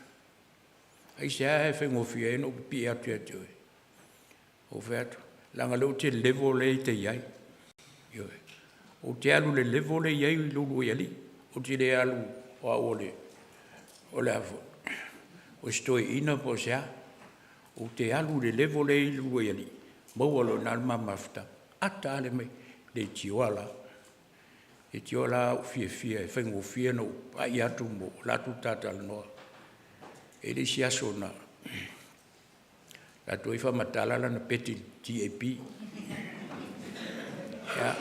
Aisea e whaingofia e no pi atu i ate oe. O wheatu. Langa leo te levo le te iai. O te alu le levo le iai i Leulua'iali'i. O te le alu o a ole. O le afo. O stoi ina po sea. O te alu le levo le i Leulua'iali'i. Maua lo nal mamafta. Ata ale mai le tioala. E tioala o fie e whaingofia no ai atu mo latu tata noa. E le si aso na. La toi fa matalala na peti TAP. Ya.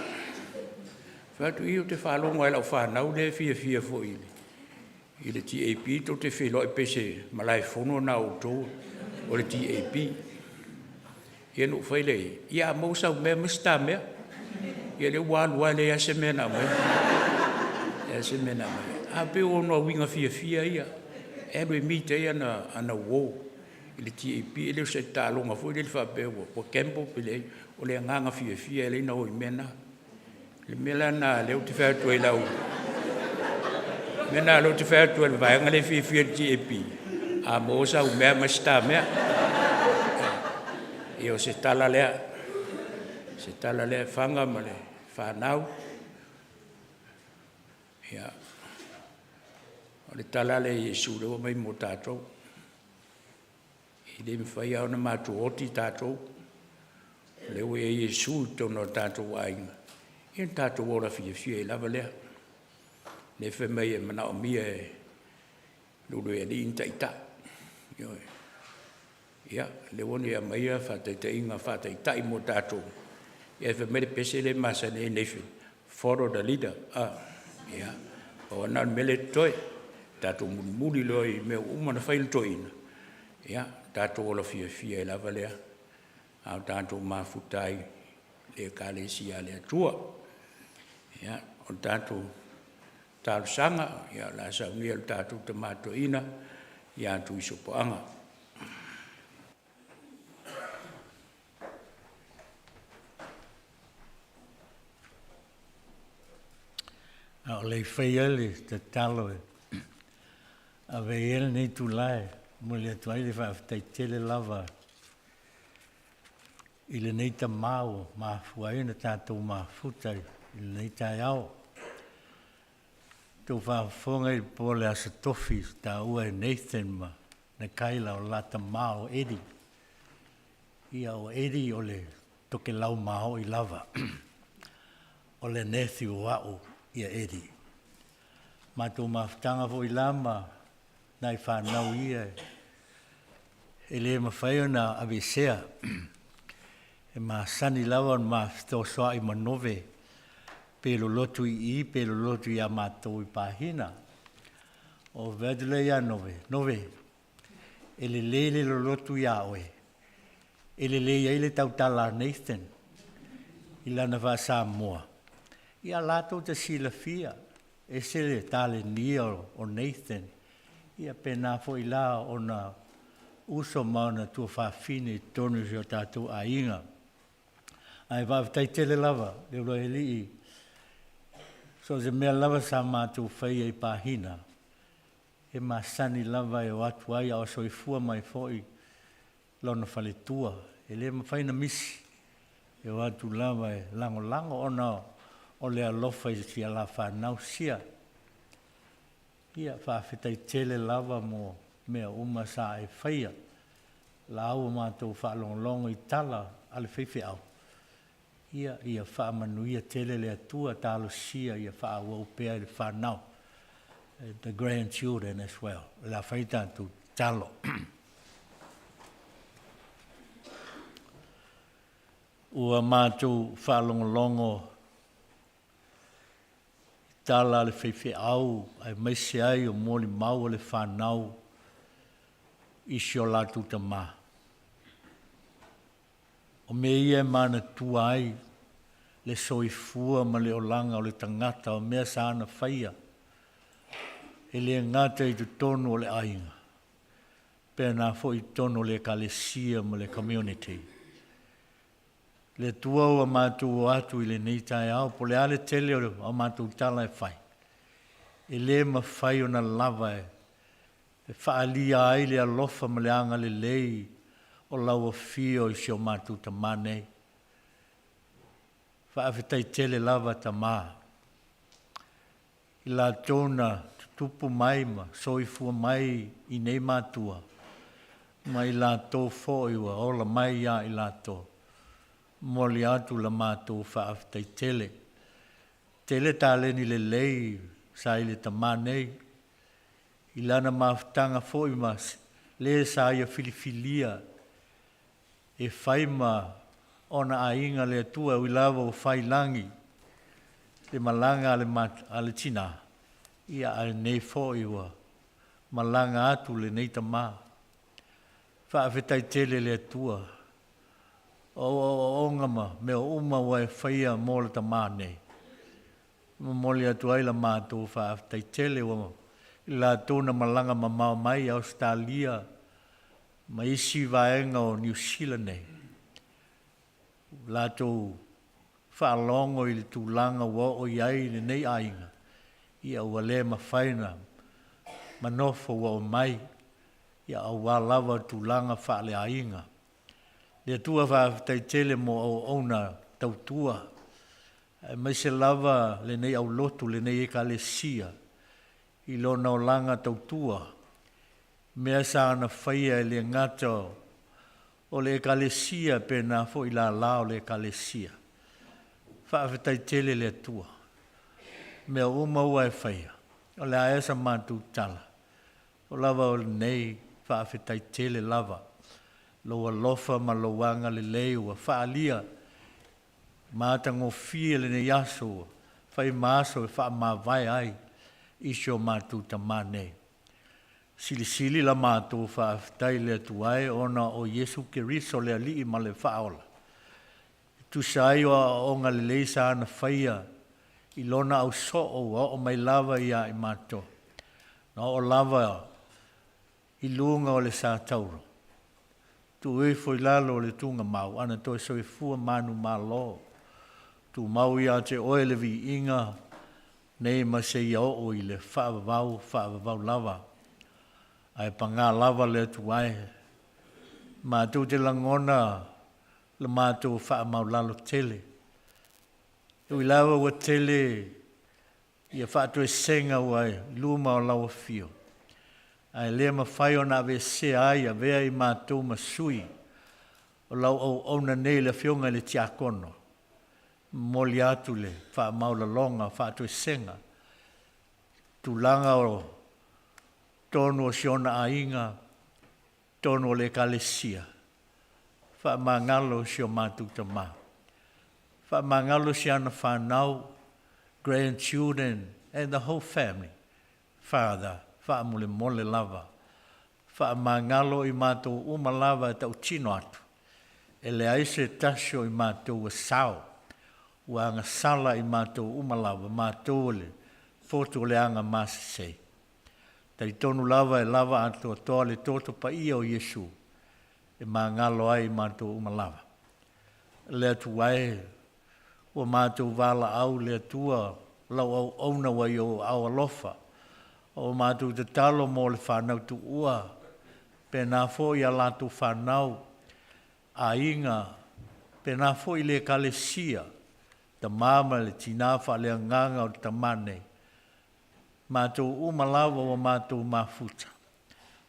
Fatu i o te whalonga e lau whanau le fia fo ili. I le TAP to te whilo e pese malai whono na o tō o le TAP. Ia no whaile ia mausau mea mista mea. Ia le walua le ia se mena mea. Ia se mena mea. A pe o no winga fia ia. E me mita ia na ana wo. I le TAP e leo se tālonga fo i le whapeo. O kempo pile o le nganga fia le na o i mena. Le mela na leo te whātua i lau. Mena leo te whātua i vāanga le fia TAP. A mosa u mea masta mea. I o se tala lea. Se tala lea whanga ma le whanau. Ia. O le tala le Iesu leo mai mo tātou. I le mwhai au na mātu oti tātou. Leo e Iesu tono tātou ainga. Ian tātou ora fia i lava lea. Ne whemei e mana o mia e Leulua'iali'i in taita. Ia, le woni a maia whataitainga whataitai mo tātou. Ia whemei pese le masa ne nefin. Follow the leader. Ia, o anan mele toi. Tātou muli loi me umana whail toina. Ia, tātou ora fia i lava lea. Au tātou mafutai le kālesia le atua. Ia, o tātou tālusanga, ia la Sauniga le tātou tamatoina, ia tu isopoanga. O le whaiale te talo e. A veiele nei tu lae, mo le atuai le whaafitai tele lava. I le nei ta mau, maafuai na tātou maafutai, i le nei tai au. Tau whaafonga i pole asa tofi, tā ua e Nathan ma, na kaila o lata mau Edi. Ia o Edi o le toke lau mau i lava. O le nethi o au ia Edi. Mātou maafutanga fo i lama, nai whanau ia. E le mawhaio na avesea. E ma sani lawa ma fito soa i manove pelo lotu I pelo lotu I a mātou I pāhina o vedule ia nove e le lele lo lotu ia oe e le le ia le tautala Nathan I lana wha Samoa ia lato te sila fia e se le tale nia o Nathan ia pena fo I la o na uso mauna tua whawhine tonu si o tātou a inga ai whaafitai tele lava, Leulua'iali'i. So se mea lava sa mātou whaia I pāhina. E masani lava e o atu ai a soifua mai foi lona whaletua. E le mawhaina misi. E o atu lava e lango ona o le alofa I si ala whanau sia. Ia whaafitai tele lava mo mea uma sa e whaia. La au mātou whaalongolongo I tala ale whewhi au. Ia whaamanuia tele le atua tālo sia ia whaawau pēa le whanau. the grandchildren as well. La whaita tu talo. Ua mātou whaalongolongo tala le whewhi au ai maise ai o mōli mau le whanau isi o lātu ta mā. O me ia mana tua ai le soifua ma le olanga o le tangata o mea saana whaia e le ngata i tu tonu o le ainga. Pēnā fo i tonu le kalesia ma le community. Le tua ua mātou o atu i le neitai au, po le ale tele o mātou tala e whai. E le ma whai o na lava e whaalia ai le alofa ma le anga le lei o laua fio i si o mātou ta mānei. Whaafetai tele lava ta mā. I la tōna tupu mai ma, soifua mai i nei mātua. Ma i la tō fo i wa, ola mai ia i la tō. Moli atu la mātou whaafetai tele. Tele tāle ni le lei, sa i le tamā nei. I lana maafutanga fo i mas, le sa ia filifilia. E whaima ona ainga le atua u lava o whailangi. Le malanga ale tina. Ia ale nei fo i wa. Malanga atu le nei tamā. Whaafetai tele le atua. O ngama me o uma wa e whaia mōla ta mānei. Mōli atu ai la mātou whaafetai tele wa i la tōna malanga ma mau mai Australia ma isi vaenga o New Zealand nei. La tō whaalongo i le tūlanga wa o iai le nei ainga. Ia ua le ma whaina ma nofo wa o mai. Ia au wa lava tūlanga whaale ainga. Le tua whaafetai tele mo au ona tautua. Mai se lava le nei au lotu, le nei ekalesia. I lona o langa tautua. Mea sa ana whaia le ngata o le ekalesia pe na fo i la lao le ekalesia. Whaafetai tele le tua. Mea uma ua e whaia. O le aesa mātu tala. O lava o le nei whaafetai tele lava. Loa lofa ma loanga le leu a whaalia. Mātango fia le ne yaso. Whai maaso e wha ma vai ai. Isio mātu ta mānei. Sili la mātu whaafetai le atuai ona o Yesu Keriso le ali'i ma le whaola. Tu sai o onga le leisa ana whaia. I lona au so o mai lava ia i mātu. Na o lava i lunga o le sa tauro. Tu e foi lalo le tunga mau, ana toi so e fua manu malo. Tu mau ia te oe le vi inga, nei ma se ia o i le whaavavau lava. Ai panga lava le tu ai. Mātou te langona, le mātou whaamau lalo tele. Ui lava wa tele, ia whaatu e senga wai, luma o lawa fio. Ai lea ma whai o na ve se ai a vea i mātou ma sui. O lau au na nei le Afioga le tiakono. Moli atu le wha maula longa, wha atu e senga. Tūlanga o tonu o siona ainga, tonu o le kalesia. Wha mangalo si o mātou ta mā. Wha mangalo si ana whanau, grandchildren and the whole family. Father. Wha mole lava. Wha mangalo i mātou uma lava e tau tino atu. E le aise tasio i mātou a sao. Ua anga sala i mātou uma lava. Mātou le foto le anga māsisei. Tai tonu lava e lava atu atoa le toto pa ia o Yesu. E mangalo ai i mātou uma lava. Le atu ai. Ua mātou vala au le atua. Lau au auna wai o au alofa. O mātou te talo mō le whanau tu ua. Pēnā fo i a lātou whanau. A inga. Pēnā fo i le kalesia. Ta māma le tinafa le nganga o ta mane. Mātou umalawa o mātou mafuta.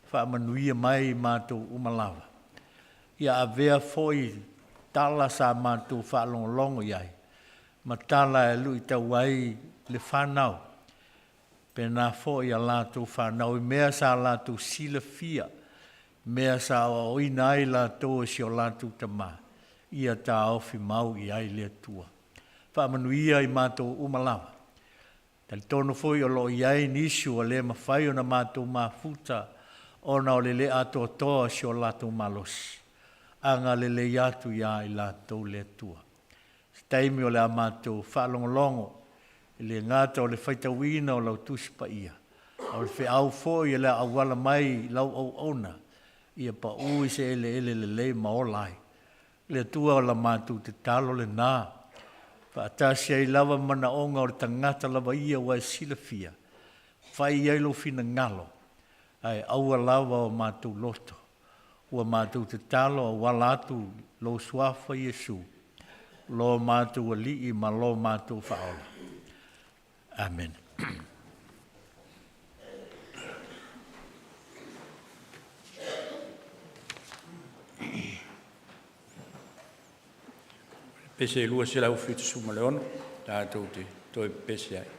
Whaamanuia mai mātou umalawa. Ia avea fo i tala sa mātou whaalongolongo iai. Ma tala e lui tau ai le whanau. Pena fo ia lātou whanau, mea sa lātou sila fia, mea sa o inai lātou si o lātou tamā, ia tā ofi mau i ai lea tua. Whamanuia i mātou umalawa. Tali tono foi o lo iai nisu o le mawhai o na mātou mafuta, o na o le le ato toa si o lātou malosi. Anga le le atu ia i lātou lea tua. Taimi o le a mātou whalongolongo, le ngata o le whaitawina o lau tuspa ia. O le whiau fo i le awala mai lau au ona, ia pa ui se ele le maolai. Le tua o la mātou te talo le nā. Whaatasia i lava mana onga o le tangata lava ia wa sila fia. Whai iai lo fina ngalo. Ai aua lava o mātou loto. Ua mātou te talo o walatu lo suafa Yesu. Lo mātou ali'i ma lo mātou whaola. Amen. Pese e lua se lau whitu suma leono, tātou te toi pese ai.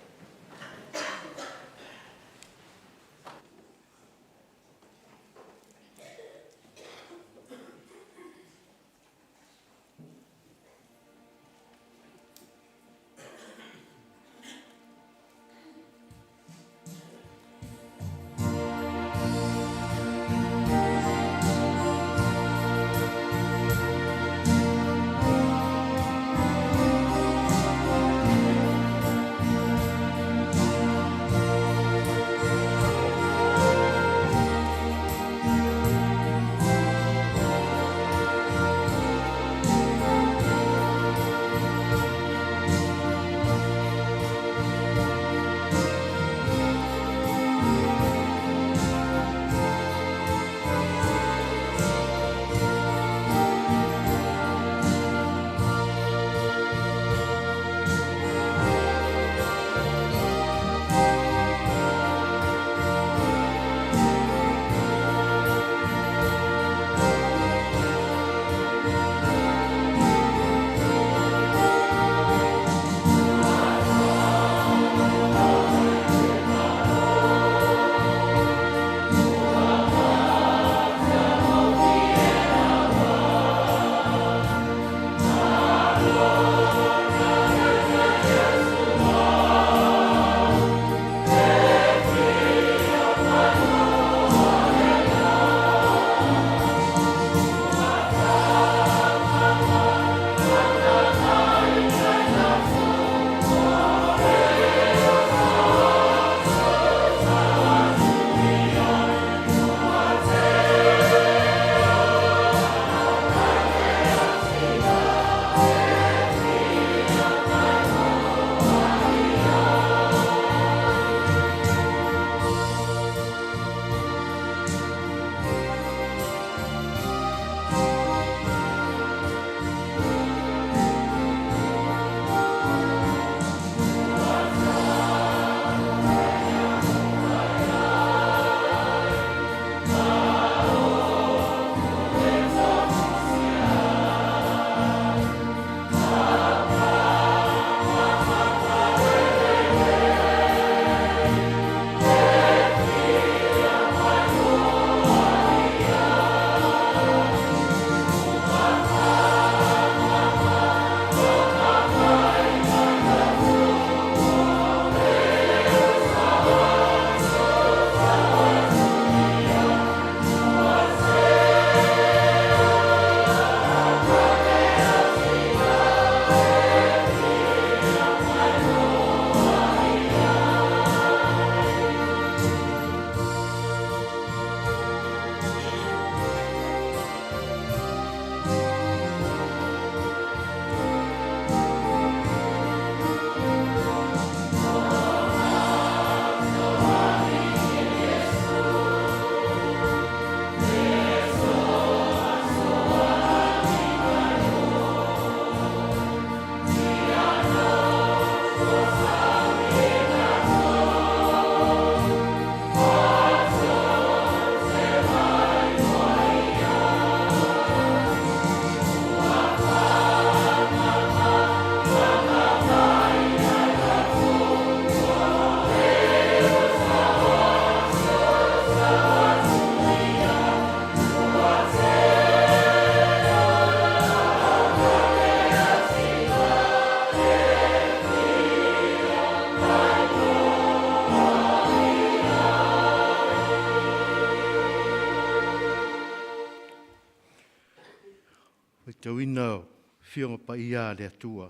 tauina whionga pa ia le atua.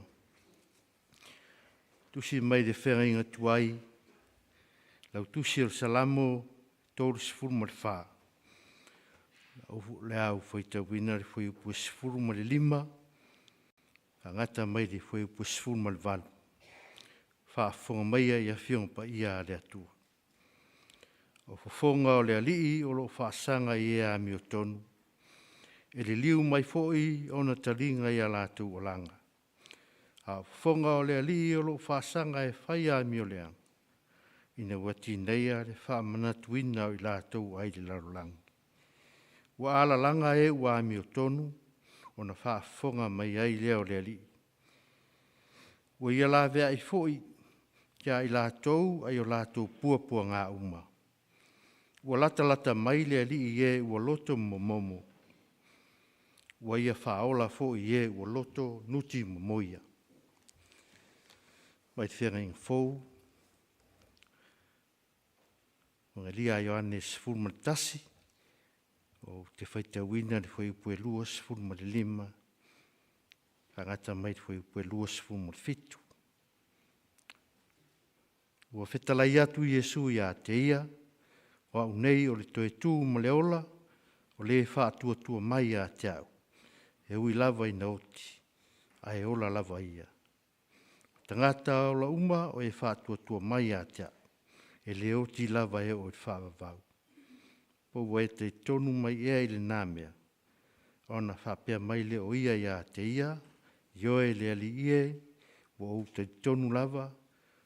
Tusi mai le whenga tuai, lau tusi o salamo tōru sifuru ma le wha. Le au whai tauina le whai upu sifuru ma le lima, a ngata mai le whai upu sifuru ma le valu. Wha whonga maia ia whionga pa ia le atua. O whonga o le ali'i o lo whaasanga i ea mi o tonu. E le liu mai fōi o na taringa i a lātou o langa. A whonga o le ali'i o lo whaasanga e whai a mi o leang. Ina wati neia le wha manatuina o i lātou ai le larolangi. Wa ala langa e ua mi o tonu o na wha whonga mai ai leo le ali'i. Wa ia la vea i fōi kia i lātou ai o lātou puapua ngā uma. Ua lata mai le ali'i e ua loto momomo. Ua ia whaola fōi e ua loto nuti momoia. Mai whenga inga fōu. Mga lia Ioannes fulmatasi. O te whaitawina le whai upue luas fulmalilima. Kangata mai le whai upue luas fulmalfitu. Ua whetalai atu Iesu ia te ia. Wa unei o le toe tū ma le ola, o le wha tua mai a te au. E ui lava i na oti, a e ola lava ia. Tangata ola uma o e wha tua mai a te au. E le oti lava e o e wha vavau. Po e te tonu mai ea i le nāmea. Ona wha pia mai le o ia ia te ia, ioe le ali ie, o te tonu lava,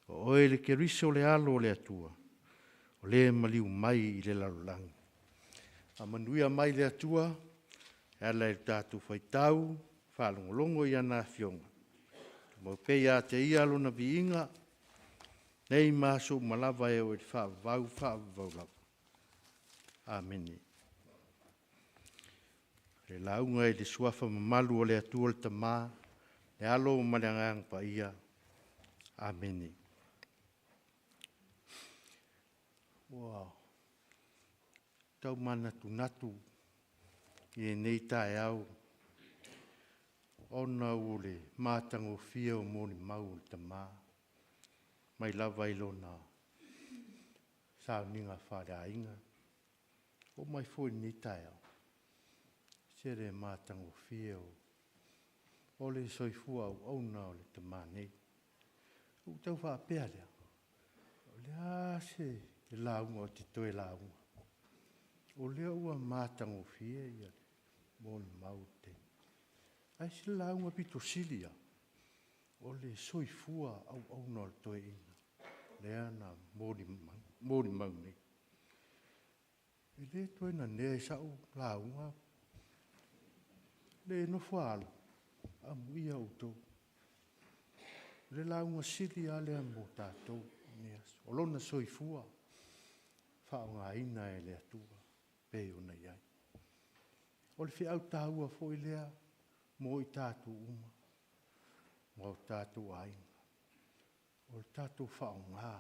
o e le keriso le alo le atua. O le maliu mai i le larolangi. A manuia mai le atua, e ala e tātou whaitau, whaalongolongo i ana Afioga. Mau pei a te ia alo na viinga, nei māso malava e o e whaavau lava. Ameni. Le launga e le suafa mamalu o le atua le tamā, le alo o maleangang pa ia. Ameni. Wow. Tau mana tunatu i e nei tae au. Ona o le mātango fia o mōni mau le tamā. Mai lava ilo na Sauniga whare ainga. O mai fōi nei tae au. Sere mātango fia o le soifua au na o le tamā nei. O tau wha pēa lea. O le ase e launga o te toe launga. O lea ua mātango fia ia mōni mau te. Ai si launga pito silia. O le soifua au na le toe ina. Lea na mōni mau nei. E le toe na nea sau launga. Le no whaalo. Amu ia utou. Le launga silia lea mō tātou. O lona soifua. Whaonga ina e le atua, pei o nei ai. O le whiau tāua fo i lea, mō i tātou uma, mō tātou ainga. O le tātou whaonga,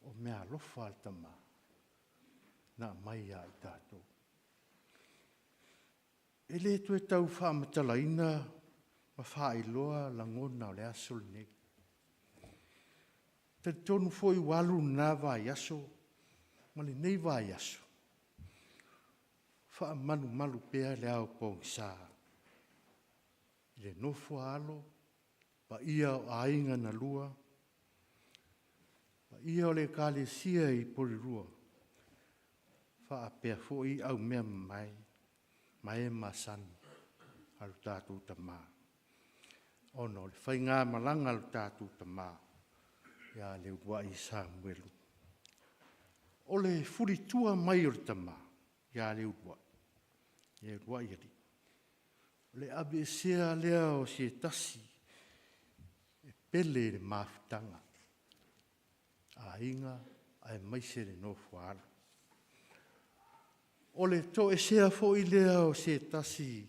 o mea lofa al tama, na mai a i tātou. E le tu e tau whaamatala ina, ma whaailoa langona o le aso le negi. Te tonu fo i walu na vai aso, ma le nei vai aso. Wha malu pēa le au pōng sā. Le nofo alo, pa ia o ainga na lua, pa ia o le kāle sia i porirua. Wha pēa fo i au mea mai masan, alu tātou tamā. Ono, le whainga malanga alu tātou tamā, ia Leulua'iali'i Samuelu. O le furitua mai o le tamā, ia Leulua'iali'i. Le abesea lea o se tasi, e pele le mafutanga. A inga, a e maise le nofu ala. O le to e sea fo i lea o se tasi,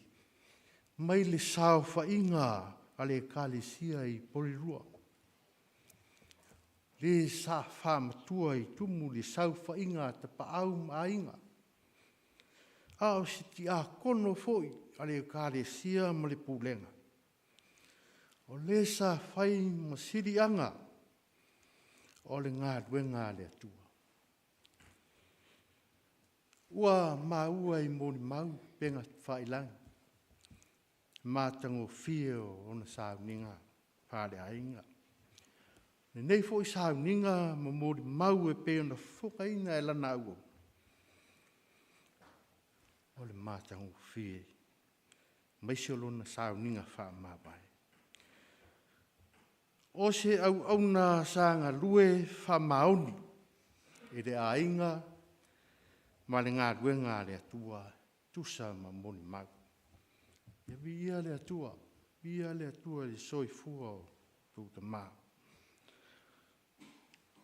mai le sao fa inga a le kālesia i porirua. Le sa whamatua i tumu le sau whainga te paau mainga. A o si ti a kono foi ale o kāre sia ma le pūlenga. O le sa whai ma siri anga, o le ngā ruenga le atua. Ua maua I mōni mau penga whailangi. Mātango whio o na Sauniga pāre ainga. Nei fo I Sauniga ma mōni mau e pe ona whukaina e lana ua. O le mātango whio. Maisi o lona Sauniga wha mawai. O se au na sanga lue wha maoni. E le ainga ma le ngā ruenga le atua. Tusa ma mōni mau. Ia via le atua le soifua o tūta mā.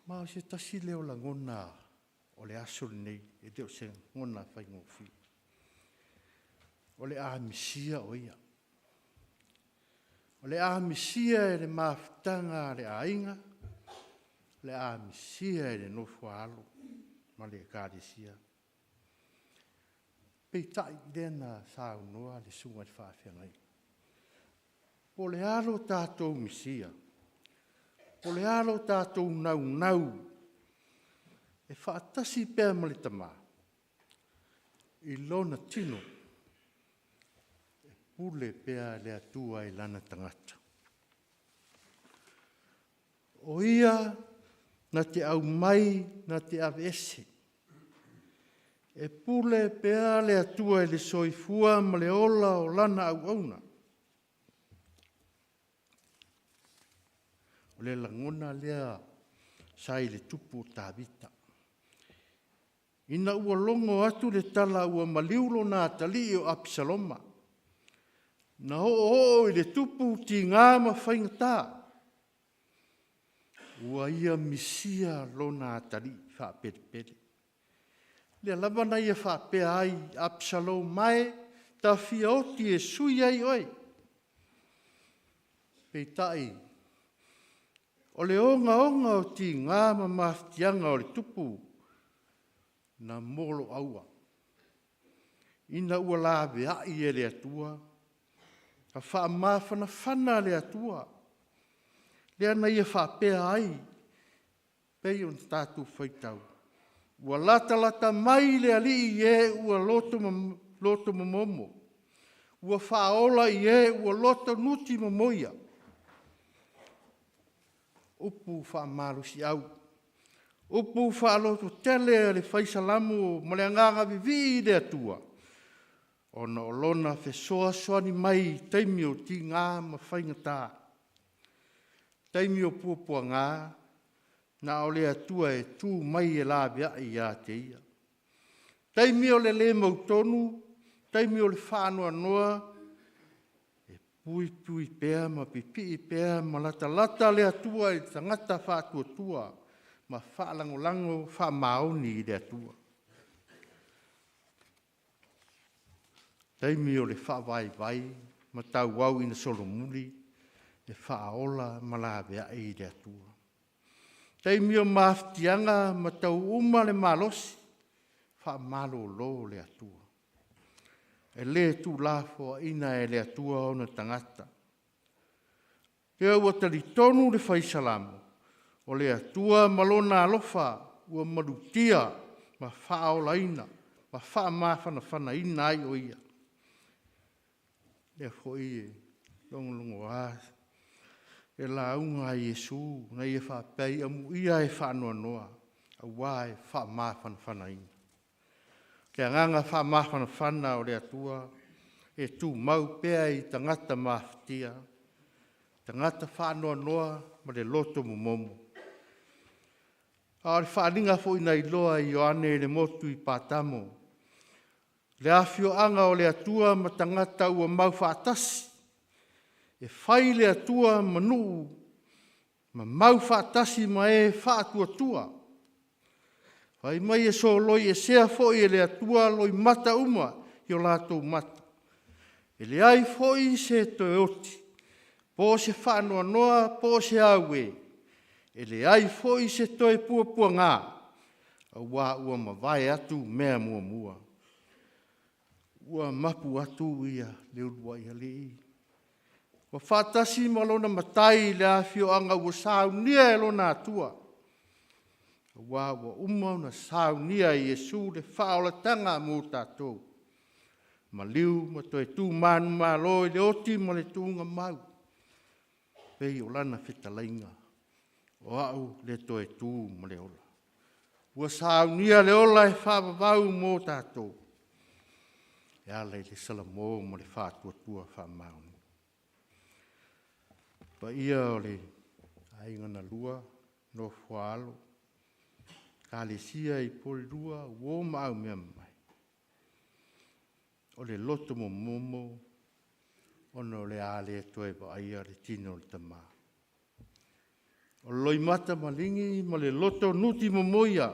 Mā se tasi leo la ngona o le asuri nei, e deo se ngona whai ngofi. O le āmisia o ia. O le āmisia e le māwhitanga le ainga, le āmisia e le nofua alo, ma le kāresia. Pei tai dena sa unua le sunga le whawhiangai. O le alo tātou misia. O le alo tātou nau. E whaatasi pēr ma le tamā. I lona tino. E pule pēr le atua I lana tangata. O ia na te au mai na te avese. E pule pea le atua le soifua ma le ola o lana au auna. O le langona lea sai le tupu tāvita. Ina ua longo atu le tala ua maliulo nā tali o Apisaloma. Na ho I le tupu ti ngāma whaingatā. Ua ia misia lo nā tali wha pere. Le lavana ia whapea ai Absalom mai, ta fia oti e sui ai oi. Pei tai, o le onga o ti ngāma maftianga o le tupu, na molo aua. Ina ua lawe ai e le atua, ka wha mawhana le atua. Le ana ia whapea ai, pei on tātou whaitau. Ua lata mai le ali e ua loto momo. Ua whaola e ua loto nuti momoia. Upu whaamarusi au. Upu whaaloto tele le whaisalamu ma le anganga vivi le atua. Ona o lona whesoa soani mai teimi o ti ngā ma whaingatā. Teimi o puapua ngā. Na o le atua e tū mai e la bea I a te ia. Taimi o le mautonu, taimi o le whanua noa, e pui pēr ma pipi pēr ma lata le atua e tangata whātua, ma whaalangolango whamaoni I le atua. Taimi o le whawai, ma tau wau ina solomuli, e whaola ma la bea I le atua. Taimi o maftianga ma tau uma le malosi, wha malo lo le atua. E le tu lafo ina e le atua o na tangata. Te ua tali tonu le whaisalamu, o le atua malona alofa, ua marutia, ma whaola ina, ma wha mawhana ina ai o ia. Le fo ie, longo asa. E la unga Yesu, na ia whapei amu ia e whanua noa, a wae whamawhana ina. Te anganga whamawhana o le atua, e tū mau pea I tangata mawhtia, tangata whanua noa, ma le loto momo. A le whaninga fo ina iloa I Ioane le motu I Pātamo. Le Afioga o le atua ma tangata ua mau whaatasi, e whai le atua manu, ma mau whaatasi ma e whaatuatua. Whai mai e so loi e sea foi e le atua loi mata uma I o lātou mata. E le ai foi se toe oti, po se whanua noa, po se aue. E le ai foi se toe puapua ngā, a wā ua ma vai atu mea mua. ua mapu atu ia Leulua'iali'i. Wa whātasi ma lona matai le Afioga ua saunia e lona atua. Wa umau na saunia i Iesu le whaolatanga mō tātou. Ma liu ma toi tū manu ma loi le oti ma le tūnga mau. Pei o lana whetalainga. O au le toi tū ma le ola. Ua saunia le ola e whāpapau mō tātou. E alei le salamō ma le whātuatua whāmaunu. Pa ia o le aingana lua no whaalo. Ka le sia i pori rua uo mau mea mai. O le loto mo momo, ono le ale toe pa aia le tino le tama. O loi mata malingi ma le loto nuti mo moia,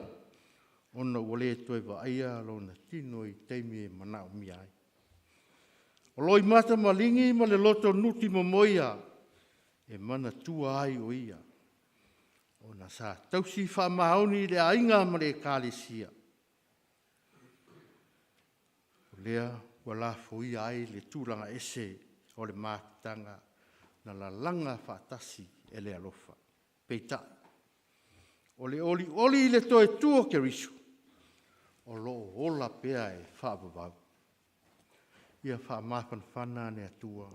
ono wale toe pa aia lo na tino i teimi e manao miai. O loi mata malingi ma le loto nuti mo moia, e mana tua ai o ia. O na sa tausi whamaoni le ainga ma le kālesia. O lea, ua la foi ai le tūranga ese o le mātanga na la langa whātasi e le alofa. Peita. O le oli le toe tua ke risu. O lo ola pea e whaababau. Ia whaamafan whana ne atua.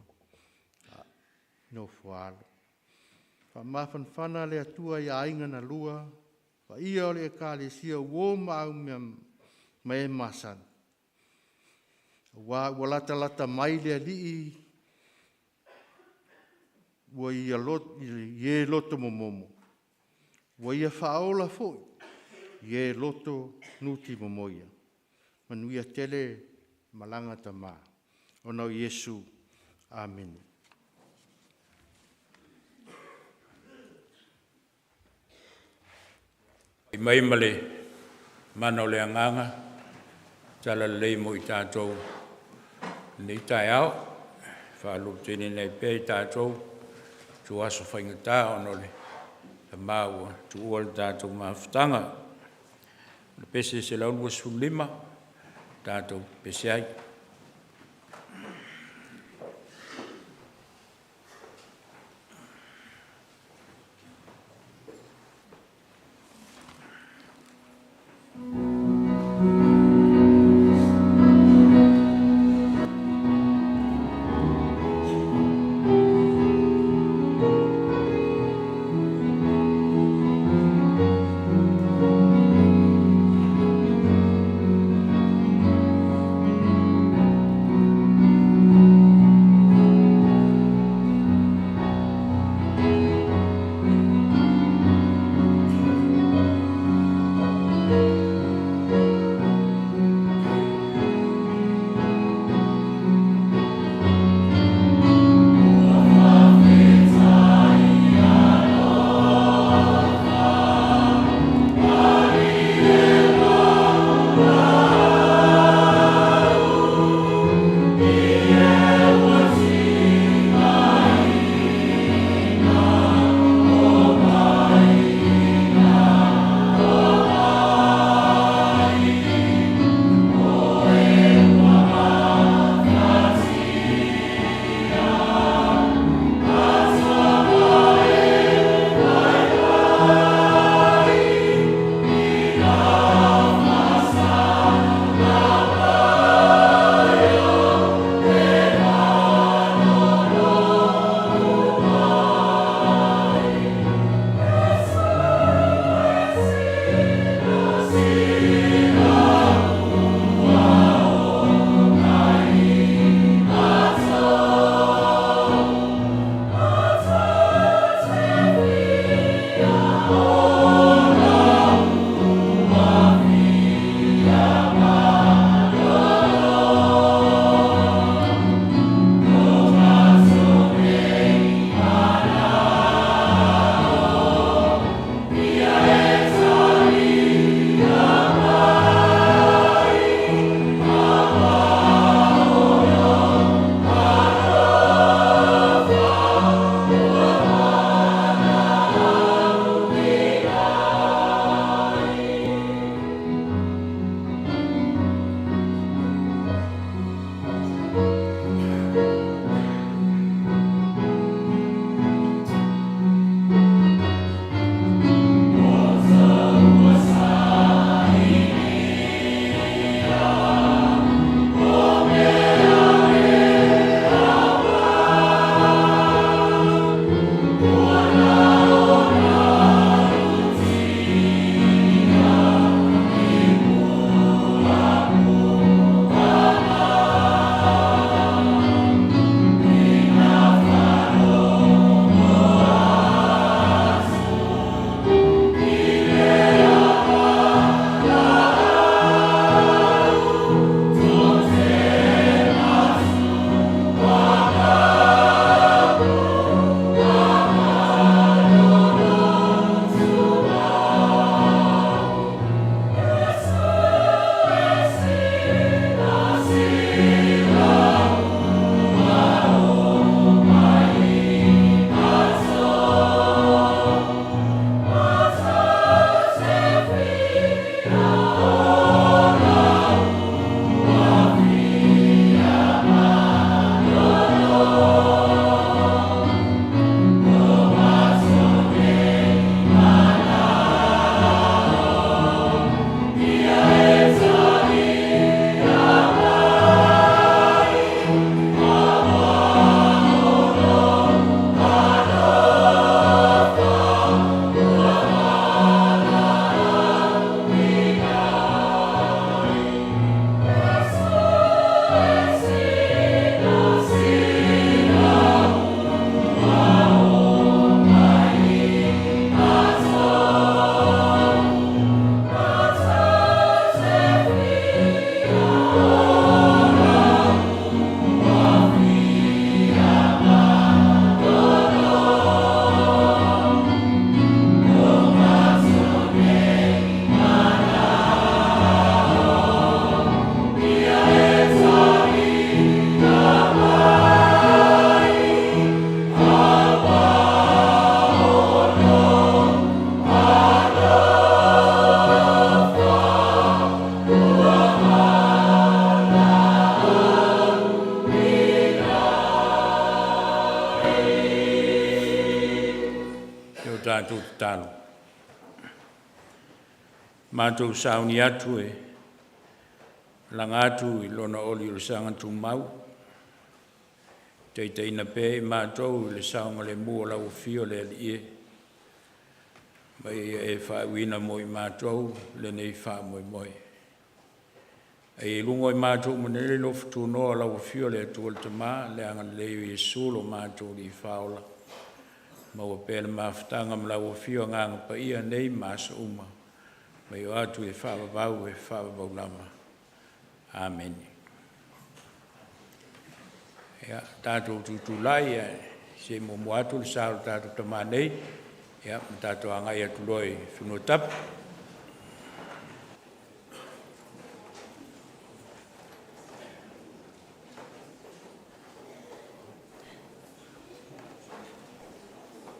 No whaalo. Whaamafan whana le atua ia ainga na lua. Wa ia o le kāle sia uo mau me e masan. Wa lata mai le ali'i. Wa ia ye loto momomo. Wa ia whaola foi. Ye loto nuti momoia. Manuia tele malanga tama. Ono Yesu. Amen. I mai male mana o le anganga, tala lei mo i tātou nei tai au, whaalu tēne nei pē i tātou, tu aso whaingatā ono le maua, tu ua le tātou mawhitanga, le pese se launua sulima, tātou pese ai. Yo tātou tālu. Mātou sauni atu e. Langa atu I lona oli o le sanga tu mau. Tei ina pe mātou I le saunga le mua lau fio le ali e. Mai e whauina mo I mātou le nei wha moi moi. E lungo I mātou manele lo fitu noa lau fio le atu o le tama le anga leo I sulo mātou li whaola. Mau pēle mawhitanga mlau fio nganga pa ia nei masa uma. Mai o atu e whawabau lama. Amen. Ya, tātou tutulai se mo moatu le sāro tātou tama nei. Ya, tātou angai atu loi whinotap.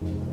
Thank you.